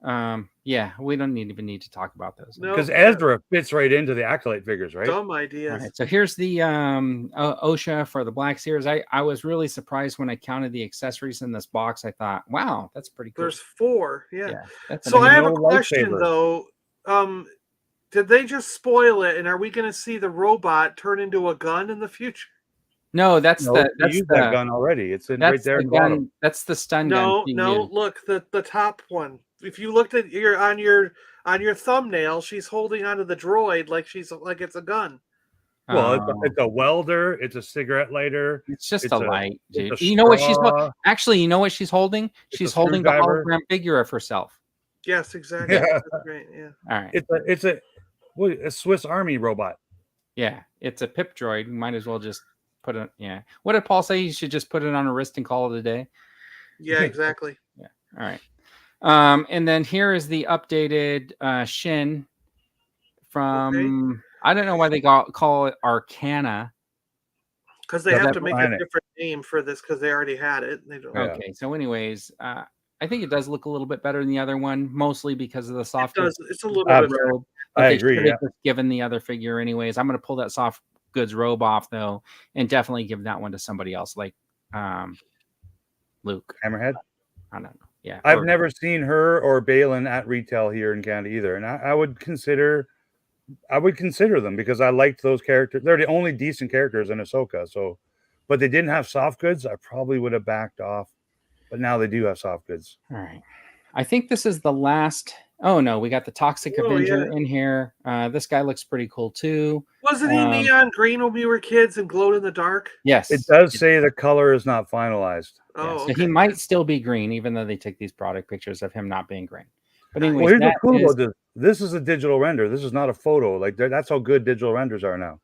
Yeah, we don't even need to talk about those. No, Because Ezra fits right into the ACOLYTE figures, right? dumb All ideas. right, so here's the OSHA for the Black Series. I was really surprised when I counted the accessories in this box. I thought, wow, that's pretty cool. There's 4. Yeah. That's So I have a no question lightsaber. though. Did they just spoil it? And are we going to see the robot turn into a gun in the future? No, that's No, the they used that gun already. It's in right that's there the in the bottom. gun. That's the stun No, gun. being no. used. Look, the top one. If you looked at on your thumbnail, she's holding onto the droid like it's a gun. Well, Oh. it's a welder. It's a cigarette lighter. It's just It's a a- light, dude. it's a You know what she's straw. actually? You know what she's holding? It's She's a holding the screwdriver. hologram figure of herself. Yes, exactly. Yeah. That's great. Yeah. All right. It's a Swiss Army robot. Yeah, it's a pip droid. You might as well just put it. Yeah. What did Paul say? You should just put it on a wrist and call it a day. Yeah, exactly. Yeah. All right. And then here is the updated Shin from. I don't know why they call it Arcana. Because they Yeah, have that to make a planet. different name for this because they already had it. They don't. Yeah. Okay. So, anyways, I think it does look a little bit better than the other one, mostly because of the It soft does. It's a little Absolutely. bit. robe. But I they agree. should Yeah. have just given the other figure anyways. I'm going to pull that soft goods robe off though, and definitely give that one to somebody else, like Luke. Hammerhead. I don't know. Yeah, I've never seen her or Balin at retail here in Canada either, and I would consider them because I liked those characters. They're the only decent characters in Ahsoka. So, but they didn't have soft goods. I probably would have backed off, but now they do have soft goods. All right. I think this is the last. Oh no, we got the Toxic Avenger in here. This guy looks pretty cool too. Wasn't he neon green when we were kids and glowed in the dark? Yes, It does say the color is not finalized. Yeah, Oh, so okay. he might still be green, even though they take these product pictures of him not being green. But Well, anyways, Well, here's that what's cool is- about this. This is a digital render. This is not a photo. Like that's how good digital renders are now.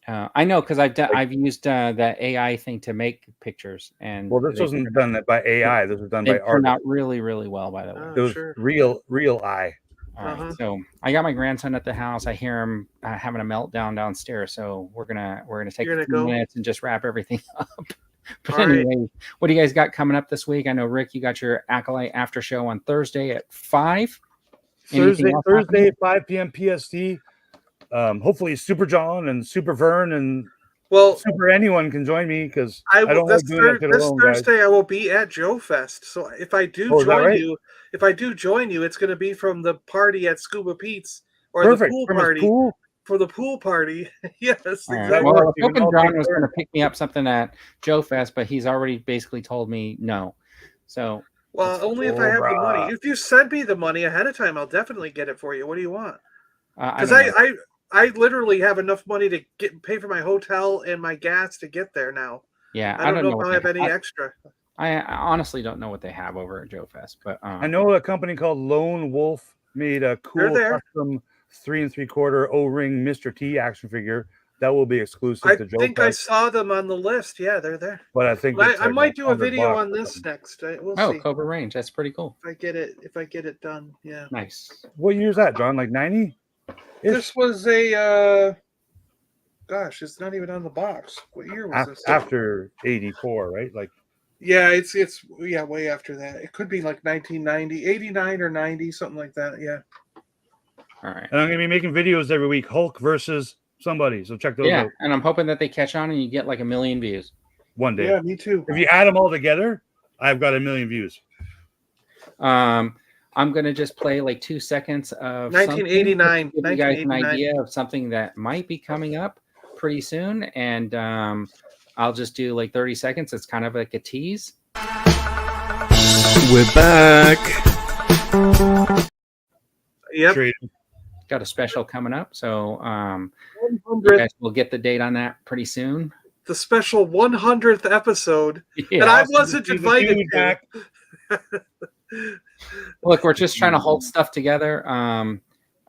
I know because I've used the AI thing to make pictures, and Well, this wasn't done by AI. This was done they by turned art. out really, really well. By the way, It was Sure. real eye. all right. Uh-huh. So I got my grandson at the house. I hear him having a meltdown downstairs. So we're gonna take You're a gonna few go? minutes and just wrap everything up. But All right. anyway, what do you guys got coming up this week? I know Rick, you got your ACOLYTE after show on Thursday at 5. Anything else Thursday, 5 p.m. PST. Hopefully, Super John and Super Vern and Well, Super anyone can join me because I will, don't like doing that shit this alone, guys. Thursday I will be at Joe Fest. So if I do Oh, is that join right? you, it's going to be from the party at Scuba Pete's or Perfect. the pool From his party. pool. For the pool party. Yes, All right. exactly. Well, I was You can hoping all John take was turns. going to pick me up something at Joe Fest, but he's already basically told me no. So Well, only if I have the Cobra. money. If you send me the money ahead of time, I'll definitely get it for you. What do you want? Because don't know. I literally have enough money to pay for my hotel and my gas to get there now. Yeah, I don't know if what I'll they- have any extra. I honestly don't know what they have over at Joe Fest, but I know a company called Lone Wolf made a cool there. custom 3 3/4 O-ring Mr. T action figure that will be exclusive I to Joe think I Fest. saw them on the list. Yeah, they're there. But I think But it's I like might do a $100 video on or this something. next. We'll oh, see Cobra Range, that's pretty cool. if I get it done. Yeah. Nice. What year is that, John? Like 90? This was a gosh, it's not even on the box. What year was this? After 84, right? Like Yeah, it's way after that. It could be like 1990, 89 or 90, something like that. Yeah. All right. And I'm gonna be making videos every week. Hulk versus somebody. So check those Yeah, out and I'm hoping that they catch on and you get like 1 million views. one day. Yeah, me too. If you add them all together, I've got 1 million views. I'm gonna just play like 2 seconds of 1989. something to give you guys an 1989. idea of something that might be coming up pretty soon, and I'll just do like 30 seconds. It's kind of like a tease. We're back. Yep. Straight. Got a special coming up, so you 100th, guys will get the date on that pretty soon. the special 100th episode Yeah. that I wasn't He's a invited dude to. back. Look, we're just trying to hold stuff together.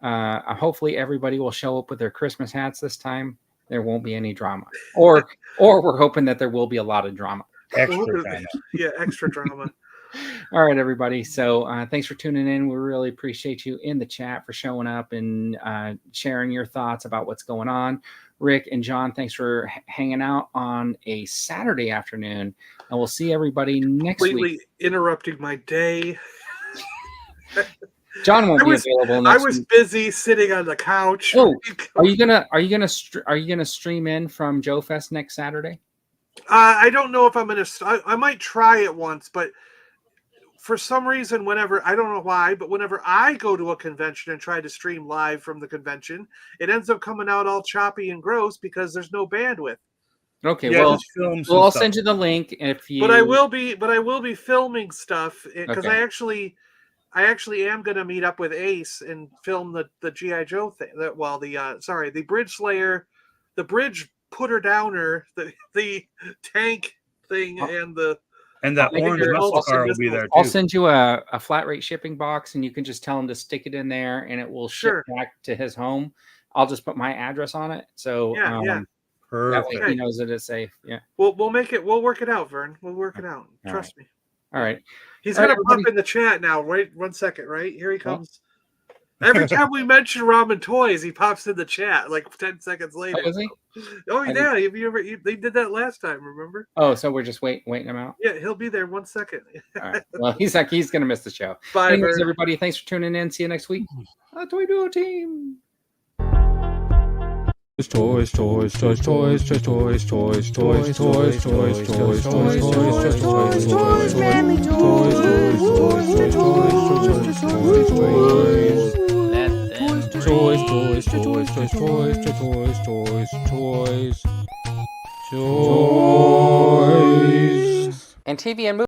Hopefully everybody will show up with their Christmas hats this time. There won't be any drama, or we're hoping that there will be a lot of drama. Extra kind of. Yeah, extra drama. All right, everybody. So thanks for tuning in. We really appreciate you in the chat for showing up and sharing your thoughts about what's going on. Rick and John, thanks for hanging out on a Saturday afternoon. And we'll see everybody next week. Completely interrupting my day. John won't be available next I was week. busy sitting on the couch. Oh, are you gonna stream in from Joe Fest next Saturday? I don't know if I'm gonna. I might try it once, but for some reason, whenever I don't know why, but whenever I go to a convention and try to stream live from the convention, it ends up coming out all choppy and gross because there's no bandwidth. Okay, Yeah, well, just film some I'll stuff. send you the link if you. But I will be filming stuff because Okay. I actually am going to meet up with Ace and film the GI Joe thing. The Bridge Slayer, the Bridge Putter Downer, the tank thing, And that I'll orange sure- muscle I'll car will send be this- there too. I'll send you a flat rate shipping box, and you can just tell him to stick it in there, and it will ship Sure. back to his home. I'll just put my address on it, so Yeah, yeah. that way Perfect. he knows that it's safe. Yeah. We'll work it out, Vern. We'll work it out. All Trust me. All right. He's All right, gonna pop everybody. in the chat now. Wait 1 second. Right here he comes. Every time we mention Ramen Toys, he pops in the chat like 10 seconds later. Oh, is he? Oh I yeah, they did that last time. Remember? Oh, so we're just waiting him out. Yeah, he'll be there 1 second. All right. Well, he's gonna miss the show. Bye, Anyways, Vern. everybody, thanks for tuning in. See you next week. Toy Duo team. Toys, toys, toys, toys, toys, toys, toys, toys, toys, toys, toys, toys, toys, toys, toys, manly toys, toys, toys, toys, toys, toys, toys, toys, toys, toys, toys, toys, toys, toys, toys. And TV and movie.